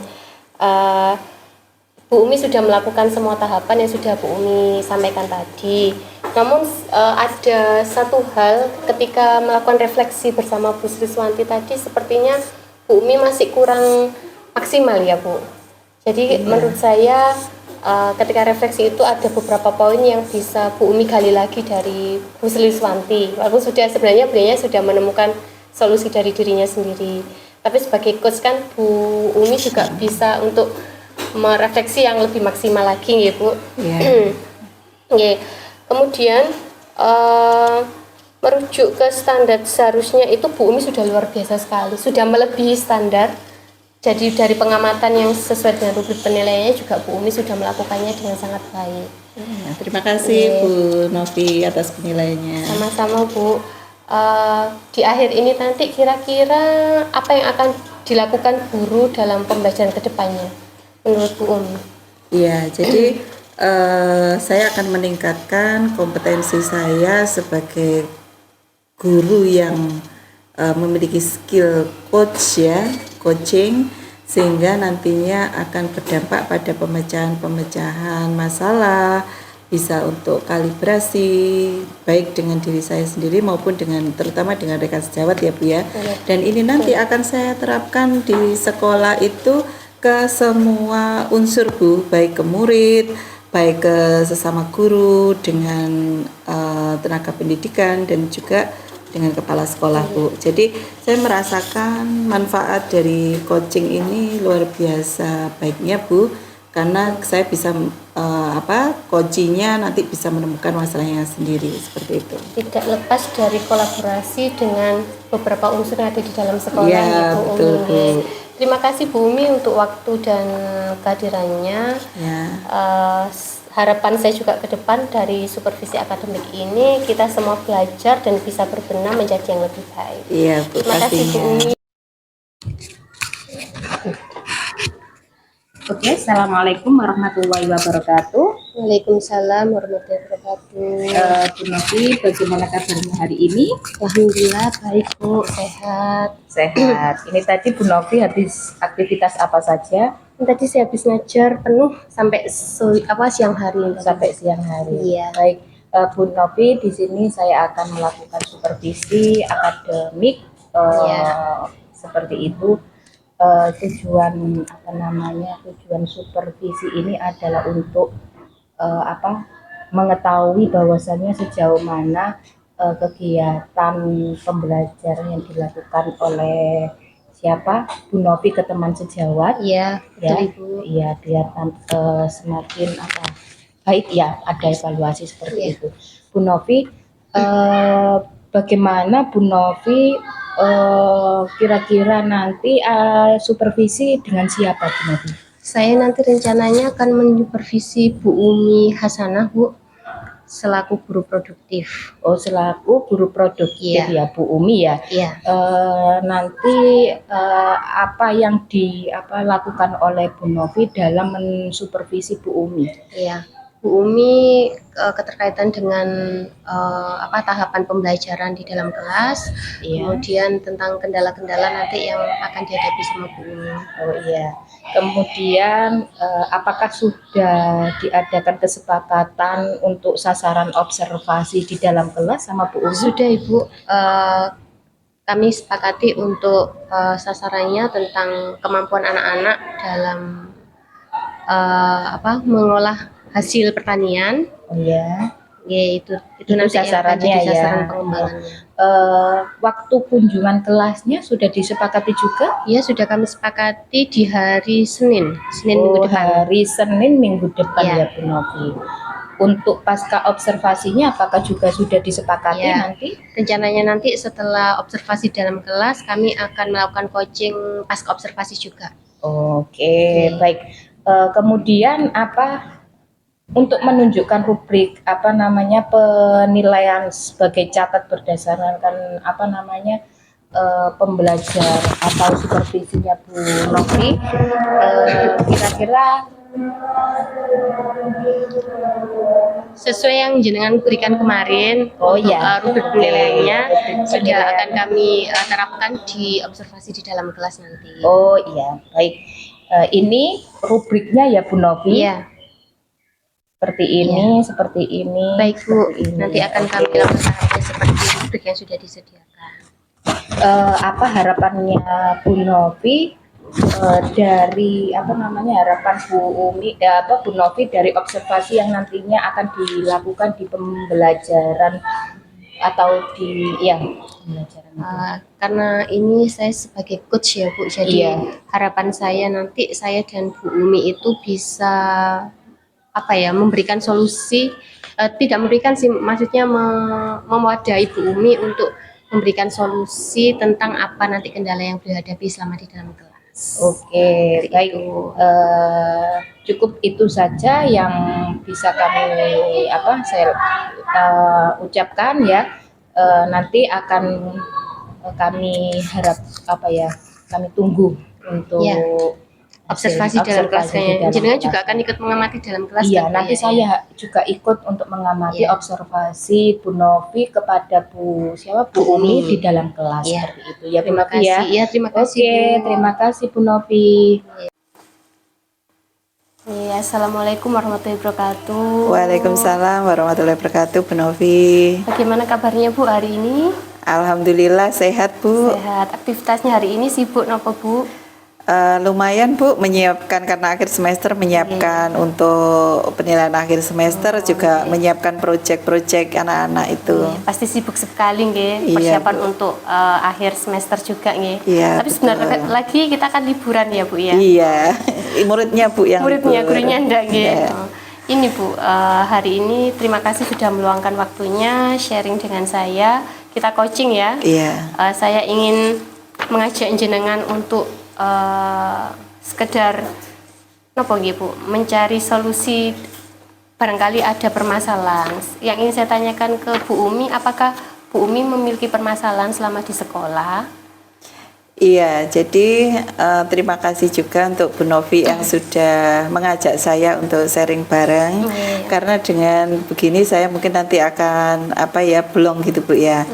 Bu Umi sudah melakukan semua tahapan yang sudah Bu Umi sampaikan tadi. Namun ada satu hal ketika melakukan refleksi bersama Bu Sriswanti tadi, sepertinya Bu Umi masih kurang maksimal ya Bu. Jadi menurut saya ketika refleksi itu ada beberapa poin yang bisa Bu Umi gali lagi dari Bu Sriswanti. Walaupun sebenarnya beliau sudah menemukan solusi dari dirinya sendiri. Tapi sebagai coach kan Bu Umi juga bisa untuk merefleksi yang lebih maksimal lagi ya Bu. Yeah. Kemudian merujuk ke standar seharusnya itu Bu Umi sudah luar biasa sekali, sudah melebihi standar. Jadi dari pengamatan yang sesuai dengan rubrik penilaiannya juga Bu Umi sudah melakukannya dengan sangat baik. Terima kasih Bu Novi atas penilaiannya. Sama-sama Bu. Di akhir ini nanti kira-kira apa yang akan dilakukan guru dalam pembelajaran kedepannya menurut Bu Umi? Iya, jadi saya akan meningkatkan kompetensi saya sebagai guru yang memiliki skill coach ya, coaching, sehingga nantinya akan berdampak pada pemecahan masalah, bisa untuk kalibrasi baik dengan diri saya sendiri maupun terutama dengan rekan sejawat ya Bu ya. Dan ini nanti akan saya terapkan di sekolah itu ke semua unsur Bu, baik ke murid, baik ke sesama guru, dengan tenaga pendidikan dan juga dengan kepala sekolah Bu. Jadi saya merasakan manfaat dari coaching ini luar biasa baiknya Bu, karena saya bisa coachingnya nanti bisa menemukan masalahnya sendiri, seperti itu. Tidak lepas dari kolaborasi dengan beberapa unsur yang ada di dalam sekolah ya Bu betul, Umi. Bu. Terima kasih Bu Umi untuk waktu dan kehadirannya. Ya. Harapan saya juga ke depan dari supervisi akademik ini kita semua belajar dan bisa berbenah menjadi yang lebih baik. Iya Bu, Terima kasih Bu Umi. Oke, Assalamualaikum warahmatullahi wabarakatuh. Waalaikumsalam warahmatullahi wabarakatuh. Bu Novi, bagaimana kabarnya hari ini? Alhamdulillah baik Bu, sehat. Sehat. Ini tadi Bu Novi habis aktivitas apa saja? Tadi saya habis ngajar penuh sampai siang hari. Sampai siang hari. Iya. Baik, Bu Novi, di sini saya akan melakukan supervisi akademik seperti itu. tujuan apa namanya, tujuan supervisi ini adalah untuk mengetahui bahwasannya sejauh mana kegiatan pembelajaran yang dilakukan oleh siapa, Bu Novi ke teman sejawat. Iya, betul Ya, Ibu. iya, biar semakin baik ya, ada evaluasi seperti Iya. itu. Bu Novi, bagaimana Bu Novi kira-kira nanti supervisi dengan siapa Bu Novi? Saya nanti rencananya akan menyupervisi Bu Umi Hasanah, Bu, selaku guru produktif. Oh, selaku guru produktif Iya. ya Bu Umi ya. Iya. Nanti apa yang dilakukan oleh Bu Novi dalam mensupervisi Bu Umi? Iya. Bu Umi keterkaitan dengan tahapan pembelajaran di dalam kelas, Iya. kemudian tentang kendala-kendala nanti yang akan dihadapi sama Bu Umi. Oh iya. Kemudian apakah sudah diadakan kesepakatan untuk sasaran observasi di dalam kelas sama Bu Umi? Sudah Ibu, kami sepakati untuk sasarannya tentang kemampuan anak-anak dalam mengolah hasil pertanian. Oh iya. Ya, itu Itu nanti yang akan sasarannya jadi ya. sasaran pengembangannya. Waktu kunjungan kelasnya sudah disepakati juga? Ya, sudah kami sepakati di hari Senin minggu depan. Hari Senin minggu depan Ya. ya Bu Novi. Untuk pasca observasinya apakah juga sudah disepakati Ya. nanti? Rencananya nanti setelah observasi dalam kelas kami akan melakukan coaching pasca observasi juga. Oke. Baik. Kemudian untuk menunjukkan rubrik penilaian sebagai catat berdasarkan pembelajar atau supervisinya Bu Novi, kira-kira Sesuai yang jenengan berikan kemarin, rubrik penilaiannya sudah akan kami terapkan di observasi di dalam kelas nanti. Oh iya, baik. Ini rubriknya ya Bu Novi. Iya. Seperti ini. Baik Bu, seperti ini. nanti akan kami lakukan seperti rubrik yang sudah disediakan. Apa harapannya Bu Novi dari harapan Bu Umi, Bu Novi dari observasi yang nantinya akan dilakukan di pembelajaran atau pembelajaran karena ini saya sebagai coach ya Bu, jadi harapan saya nanti saya dan Bu Umi itu bisa memberikan solusi, tidak memberikan sih, maksudnya mewadahi Bu Umi untuk memberikan solusi tentang apa nanti kendala yang dihadapi selama di dalam kelas. Oke, baik. Cukup itu saja yang bisa saya ucapkan ya. Nanti akan kami kami tunggu untuk observasi dalam kelasnya. Jenengan juga akan ikut mengamati dalam kelas. Iya, nanti saya juga ikut untuk mengamati observasi Bu Novi kepada Bu Umi di dalam kelas seperti itu ya. Terima kasih. Ya, terima kasih. Oke, terima kasih Bu Novi. Assalamualaikum warahmatullahi wabarakatuh. Waalaikumsalam warahmatullahi wabarakatuh Bu Novi. Bagaimana kabarnya Bu hari ini? Alhamdulillah sehat Bu. Sehat. Aktivitasnya hari ini sibuk nopo Bu? Lumayan Bu, menyiapkan karena akhir semester menyiapkan untuk penilaian akhir semester, juga menyiapkan proyek-proyek anak-anak itu. Pasti sibuk sekali nggih, persiapan untuk akhir semester juga nggih. Tapi sebenarnya lagi kita akan liburan ya Bu ya. Iya. Muridnya Bu yang gurunya enggak nggih. Ini Bu, hari ini terima kasih sudah meluangkan waktunya sharing dengan saya. Kita coaching ya. Saya ingin mengajak jenengan untuk sekedar mencari solusi, barangkali ada permasalahan. Yang ingin saya tanyakan ke Bu Umi, apakah Bu Umi memiliki permasalahan selama di sekolah? Iya, jadi terima kasih juga untuk Bu Novi yang sudah mengajak saya untuk sharing bareng. Karena dengan begini saya mungkin nanti akan belum gitu Bu ya.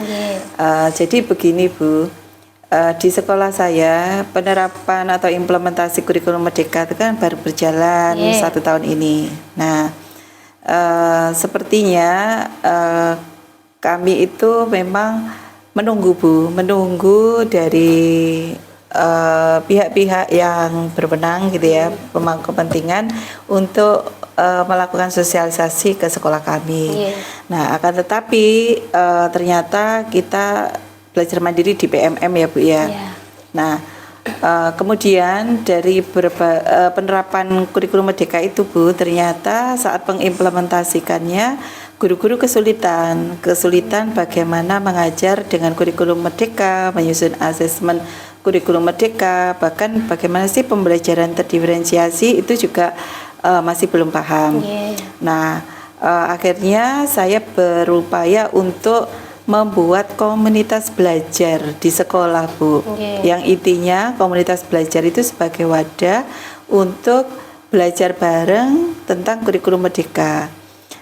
Jadi begini Bu, di sekolah saya penerapan atau implementasi kurikulum Merdeka itu kan baru berjalan 1 tahun ini. Nah, sepertinya kami itu memang menunggu Bu, menunggu dari pihak-pihak yang berwenang gitu ya, pemangku kepentingan untuk melakukan sosialisasi ke sekolah kami. Iya. Nah, akan tetapi ternyata kita belajar mandiri di PMM ya Bu ya. Iya. Nah, kemudian dari penerapan kurikulum Merdeka itu Bu, ternyata saat mengimplementasikannya guru-guru kesulitan bagaimana mengajar dengan kurikulum Merdeka, menyusun asesmen kurikulum Merdeka, bahkan bagaimana sih pembelajaran terdiferensiasi itu juga masih belum paham. Iya. Nah, akhirnya saya berupaya untuk membuat komunitas belajar di sekolah, Bu. Oke. Yang intinya komunitas belajar itu sebagai wadah untuk belajar bareng tentang kurikulum Merdeka.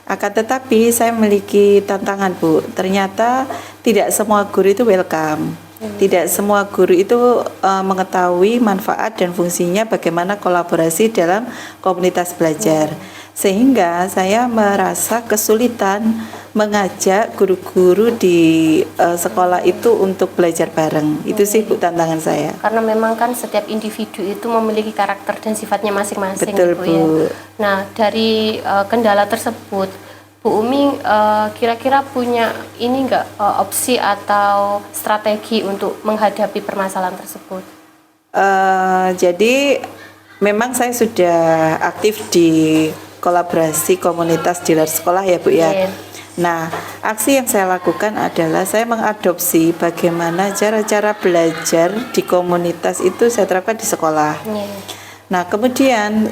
Akan tetapi saya memiliki tantangan, Bu. Ternyata tidak semua guru itu welcome. Tidak semua guru itu mengetahui manfaat dan fungsinya bagaimana kolaborasi dalam komunitas belajar. Sehingga saya merasa kesulitan mengajak guru-guru di sekolah itu untuk belajar bareng. Itu sih Bu tantangan saya. Karena memang kan setiap individu itu memiliki karakter dan sifatnya masing-masing. Betul, Bu, Bu. ya. Nah, dari kendala tersebut, Bu Umi kira-kira punya ini enggak opsi atau strategi untuk menghadapi permasalahan tersebut? Jadi memang saya sudah aktif di kolaborasi komunitas di luar sekolah ya Bu ya. Iya. Nah, aksi yang saya lakukan adalah saya mengadopsi bagaimana cara-cara belajar di komunitas itu saya terapkan di sekolah. Iya. Nah, kemudian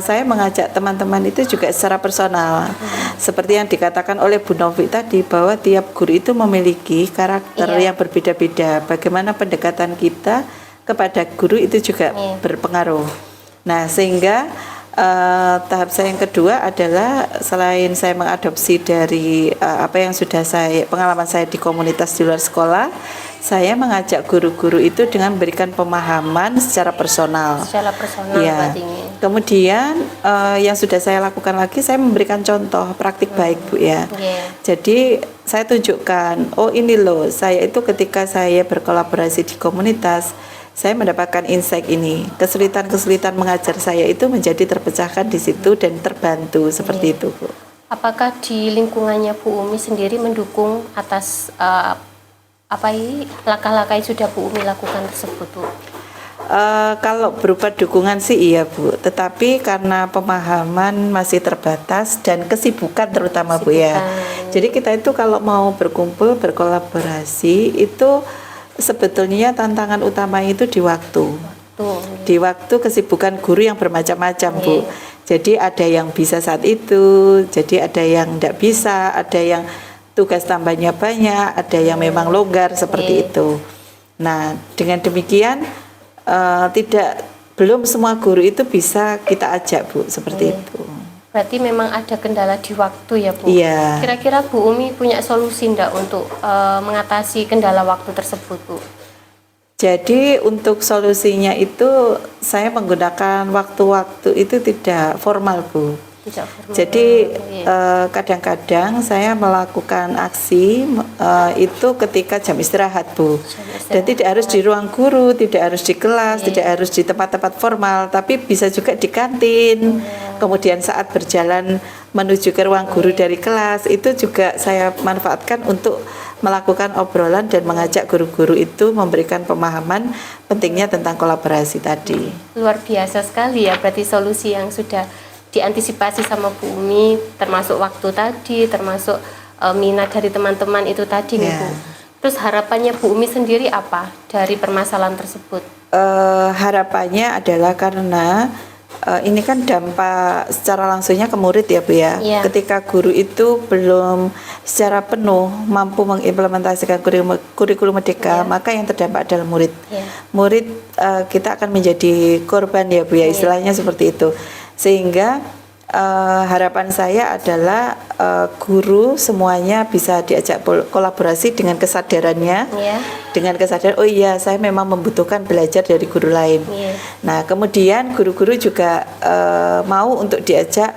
saya mengajak teman-teman itu juga secara personal. Seperti yang dikatakan oleh Bu Novi tadi, bahwa tiap guru itu memiliki karakter Iya. yang berbeda-beda. Bagaimana pendekatan kita kepada guru itu juga Iya. berpengaruh. Nah, sehingga tahap saya yang kedua adalah selain saya mengadopsi dari apa yang sudah pengalaman saya di komunitas di luar sekolah, saya mengajak guru-guru itu dengan memberikan pemahaman secara personal. Secara personal Ya. berarti ini. Kemudian yang sudah saya lakukan lagi, saya memberikan contoh praktik baik Bu ya. Iya. Jadi saya tunjukkan, oh ini loh, saya itu ketika saya berkolaborasi di komunitas, saya mendapatkan insight ini. Kesulitan-kesulitan mengajar saya itu menjadi terpecahkan di situ dan terbantu seperti itu Bu. Apakah di lingkungannya Bu Umi sendiri mendukung atas langkah-langkah yang sudah Bu Umi lakukan tersebut, Bu? Kalau berupa dukungan sih iya Bu, tetapi karena pemahaman masih terbatas dan kesibukan terutama Bu ya. Kesibukan. Jadi kita itu kalau mau berkumpul, berkolaborasi itu sebetulnya tantangan utama itu di waktu. Tuh. Di waktu kesibukan guru yang bermacam-macam Bu. Iya. Jadi ada yang bisa saat itu, jadi ada yang tidak bisa, ada yang tugas tambahnya banyak, ada yang memang longgar seperti Iya. itu. Nah, dengan demikian belum semua guru itu bisa kita ajak Bu seperti Iya. itu. Berarti memang ada kendala di waktu ya Bu? Iya. Kira-kira Bu Umi punya solusi enggak untuk mengatasi kendala waktu tersebut, Bu? Jadi untuk solusinya itu saya menggunakan waktu-waktu itu tidak formal Bu. Tidak formal. Jadi Iya. kadang-kadang saya melakukan aksi itu ketika jam istirahat Bu. Dan tidak harus di ruang guru, tidak harus di kelas, tidak harus di tempat-tempat formal, tapi bisa juga di kantin. Kemudian saat berjalan menuju ke ruang guru dari kelas itu juga saya manfaatkan untuk melakukan obrolan dan mengajak guru-guru itu memberikan pemahaman pentingnya tentang kolaborasi tadi. Luar biasa sekali ya, berarti solusi yang sudah diantisipasi sama Bu Umi, termasuk waktu tadi, termasuk minat dari teman-teman itu tadi nih Ya. Bu. Terus harapannya Bu Umi sendiri apa dari permasalahan tersebut? Harapannya adalah karena ini kan dampak secara langsungnya ke murid ya Bu ya. Iya. Ketika guru itu belum secara penuh mampu mengimplementasikan kurikulum Merdeka, Iya. maka yang terdampak adalah murid. Iya. Murid kita akan menjadi korban ya Bu ya, Iya. istilahnya seperti itu. Sehingga harapan saya adalah guru semuanya bisa diajak kolaborasi dengan kesadarannya, Ya. dengan kesadaran oh iya saya memang membutuhkan belajar dari guru lain. Iya. Nah kemudian guru-guru juga mau untuk diajak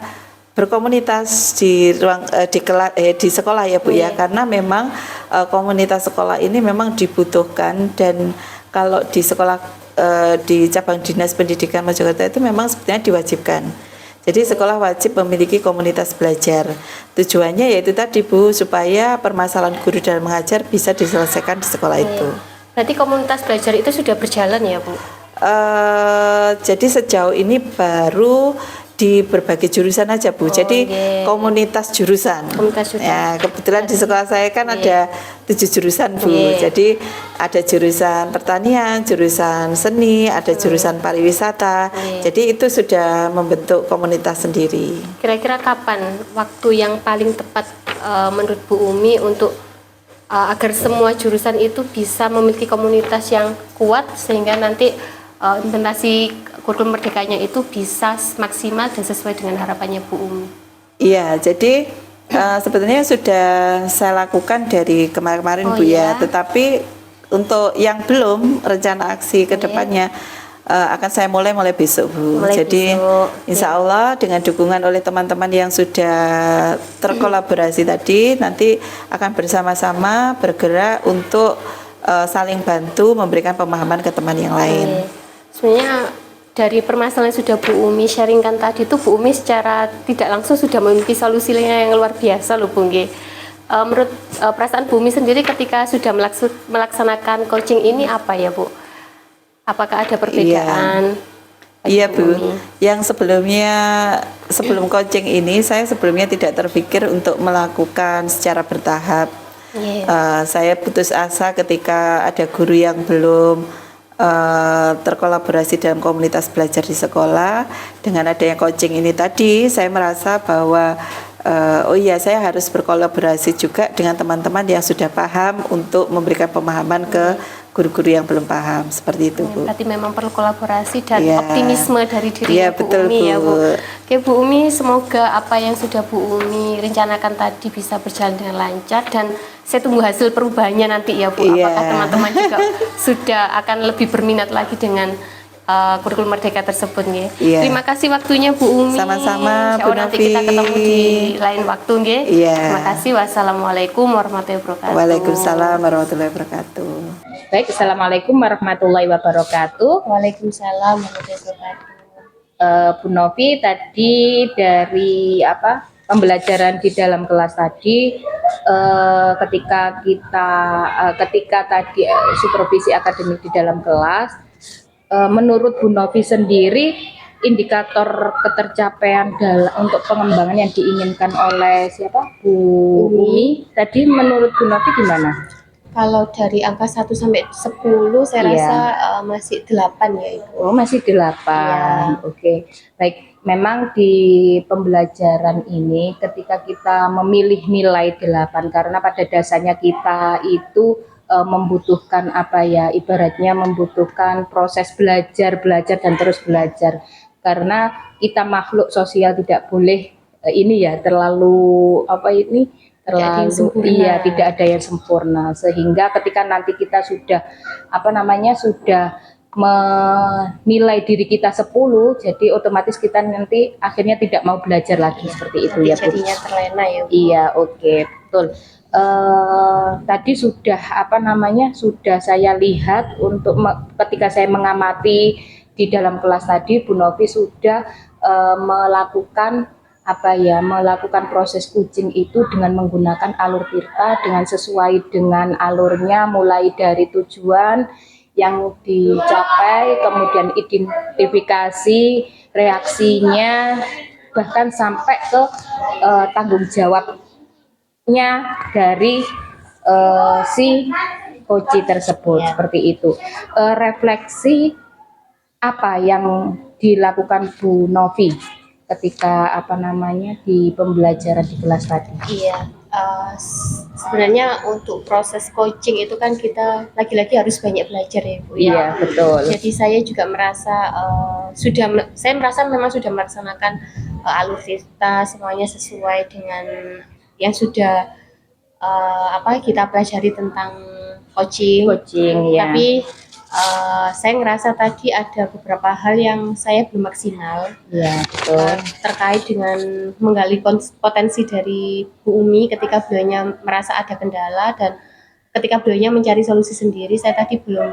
berkomunitas di ruang di sekolah ya Bu ya, Iya. karena memang komunitas sekolah ini memang dibutuhkan dan kalau di sekolah di cabang dinas pendidikan Mojokerto itu memang sebenarnya diwajibkan. Jadi sekolah wajib memiliki komunitas belajar. Tujuannya yaitu tadi Bu, supaya permasalahan guru dalam mengajar bisa diselesaikan di sekolah itu. Berarti komunitas belajar itu sudah berjalan ya Bu? Jadi sejauh ini baru di berbagai jurusan aja Bu. Jadi komunitas jurusan. Komunitas jurusan. Ya, kebetulan di sekolah saya kan ada 7 jurusan Bu. Jadi ada jurusan pertanian, jurusan seni, ada jurusan pariwisata. Jadi itu sudah membentuk komunitas sendiri. Kira-kira kapan waktu yang paling tepat menurut Bu Umi untuk agar semua jurusan itu bisa memiliki komunitas yang kuat sehingga nanti implementasi kurikulum merdekanya itu bisa maksimal dan sesuai dengan harapannya Bu Umi? Iya, jadi sebetulnya sudah saya lakukan dari kemarin-kemarin Bu ya. Tetapi untuk yang belum, rencana aksi ke depannya akan saya mulai besok Bu. Jadi insya Allah dengan dukungan oleh teman-teman yang sudah terkolaborasi tadi, nanti akan bersama-sama bergerak untuk saling bantu memberikan pemahaman ke teman yang lain. Sebenarnya dari permasalahan yang sudah Bu Umi sharingkan tadi itu Bu Umi secara tidak langsung sudah memiliki solusinya yang luar biasa loh Bu Nge. Menurut perasaan Bu Umi sendiri ketika sudah melaksanakan coaching ini apa ya Bu? Apakah ada perbedaan? Iya Bu, yang sebelum coaching ini saya sebelumnya tidak terpikir untuk melakukan secara bertahap. Saya putus asa ketika ada guru yang belum terkolaborasi dalam komunitas belajar di sekolah. Dengan adanya coaching ini tadi, saya merasa bahwa saya harus berkolaborasi juga dengan teman-teman yang sudah paham untuk memberikan pemahaman ke guru-guru yang belum paham, seperti itu Bu. Berarti memang perlu kolaborasi dan optimisme dari diri Bu betul, Umi Bu. ya Bu. Oke Bu Umi, semoga apa yang sudah Bu Umi rencanakan tadi bisa berjalan dengan lancar dan saya tunggu hasil perubahannya nanti ya Bu. Apakah teman-teman juga sudah akan lebih berminat lagi dengan kurikulum merdeka tersebut nggih. Terima kasih waktunya Bu Umi. Sama-sama Bu Novi. Nanti kita ketemu di lain waktu nggih. Terima kasih. Wassalamualaikum warahmatullahi wabarakatuh. Waalaikumsalam warahmatullahi wabarakatuh. Baik, assalamualaikum warahmatullahi wabarakatuh. Waalaikumsalam warahmatullahi wabarakatuh. Bu Novi, tadi dari pembelajaran di dalam kelas tadi, ketika tadi supervisi akademik di dalam kelas, menurut Bu Novi sendiri indikator ketercapaian untuk pengembangan yang diinginkan oleh Bu Umi tadi menurut Bu Novi gimana? Kalau dari angka 1 sampai 10 saya rasa masih 8 ya Ibu. Oh, masih 8. Oke. Baik, memang di pembelajaran ini ketika kita memilih nilai 8 karena pada dasarnya kita itu membutuhkan ibaratnya membutuhkan proses belajar dan terus belajar karena kita makhluk sosial tidak boleh terlalu tidak ada yang sempurna sehingga ketika nanti kita sudah menilai diri kita 10 jadi otomatis kita nanti akhirnya tidak mau belajar lagi seperti itu ya Bu. Jadinya terlena ya Bu. Iya, oke, betul. Tadi sudah sudah saya lihat ketika saya mengamati di dalam kelas tadi Bu Novi sudah melakukan proses coaching itu dengan menggunakan alur tirta dengan sesuai dengan alurnya mulai dari tujuan yang dicapai kemudian identifikasi reaksinya bahkan sampai ke tanggung jawabnya dari si coach tersebut seperti itu. Refleksi apa yang dilakukan Bu Novi ketika di pembelajaran di kelas tadi? Iya, sebenarnya untuk proses coaching itu kan kita lagi-lagi harus banyak belajar ya Bu. Iya, betul. Jadi saya juga merasa memang sudah melaksanakan alur tirta semuanya sesuai dengan yang sudah kita pelajari tentang coaching ya. Tapi saya ngerasa tadi ada beberapa hal yang saya belum maksimal terkait dengan menggali potensi dari Bu Umi ketika beliaunya merasa ada kendala dan ketika beliaunya mencari solusi sendiri. Saya tadi belum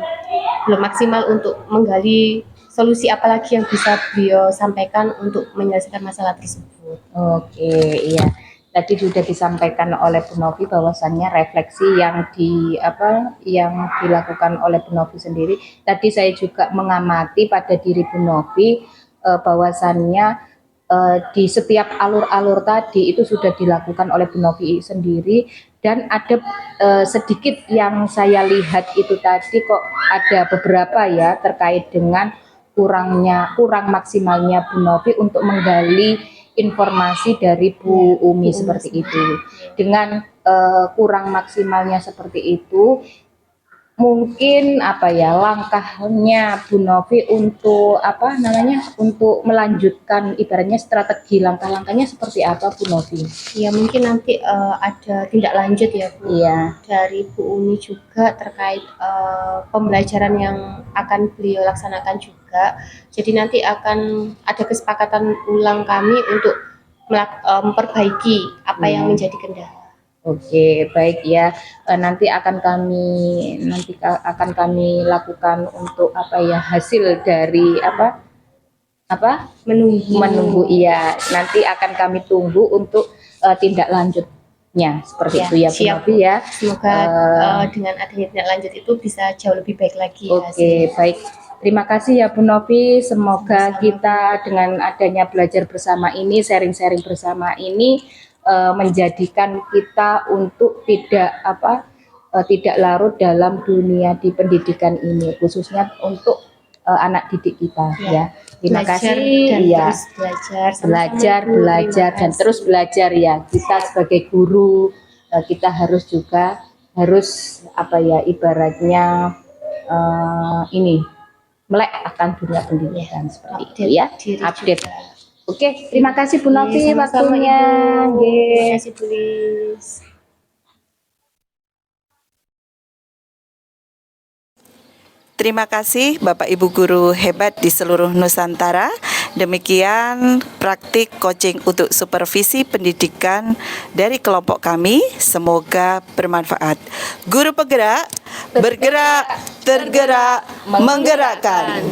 belum maksimal untuk menggali solusi apalagi yang bisa beliau sampaikan untuk menyelesaikan masalah tersebut. Oke, iya. Tadi sudah disampaikan oleh Bu Novi bahwasannya refleksi yang dilakukan oleh Bu Novi sendiri. Tadi saya juga mengamati pada diri Bu Novi bahwasannya di setiap alur-alur tadi itu sudah dilakukan oleh Bu Novi sendiri, dan ada sedikit yang saya lihat itu tadi kok ada beberapa ya terkait dengan kurang maksimalnya Bu Novi untuk menggali informasi dari Bu Umi seperti itu. Dengan kurang maksimalnya seperti itu, mungkin langkahnya Bu Novi untuk untuk melanjutkan ibaratnya strategi langkah-langkahnya seperti apa Bu Novi? Ya mungkin nanti ada tindak lanjut ya Bu, Iya. dari Bu Umi juga terkait pembelajaran yang akan beliau laksanakan juga. Jadi nanti akan ada kesepakatan ulang kami untuk memperbaiki apa yang menjadi kendala. Oke, baik ya. Nanti akan kami lakukan untuk hasil dari menunggu iya. Nanti akan kami tunggu untuk tindak lanjutnya seperti itu ya Bu Siap. Novi ya. Semoga dengan adanya tindak lanjut itu bisa jauh lebih baik lagi. Oke, baik. Terima kasih ya Bu Novi. Semoga kita dengan adanya belajar bersama ini, sharing-sharing bersama ini menjadikan kita untuk tidak larut dalam dunia di pendidikan ini, khususnya untuk anak didik kita ya. Terima kasih ya. Belajar dan terus belajar ya. Kita sebagai guru kita harus ibaratnya melek akan dunia pendidikan seperti itu ya. Update. Oke, terima kasih Bu Novi waktunya. Terima kasih Bu Lis. Terima kasih Bapak Ibu guru hebat di seluruh Nusantara. Demikian praktik coaching untuk supervisi pendidikan dari kelompok kami. Semoga bermanfaat. Guru penggerak, bergerak, tergerak, menggerakkan.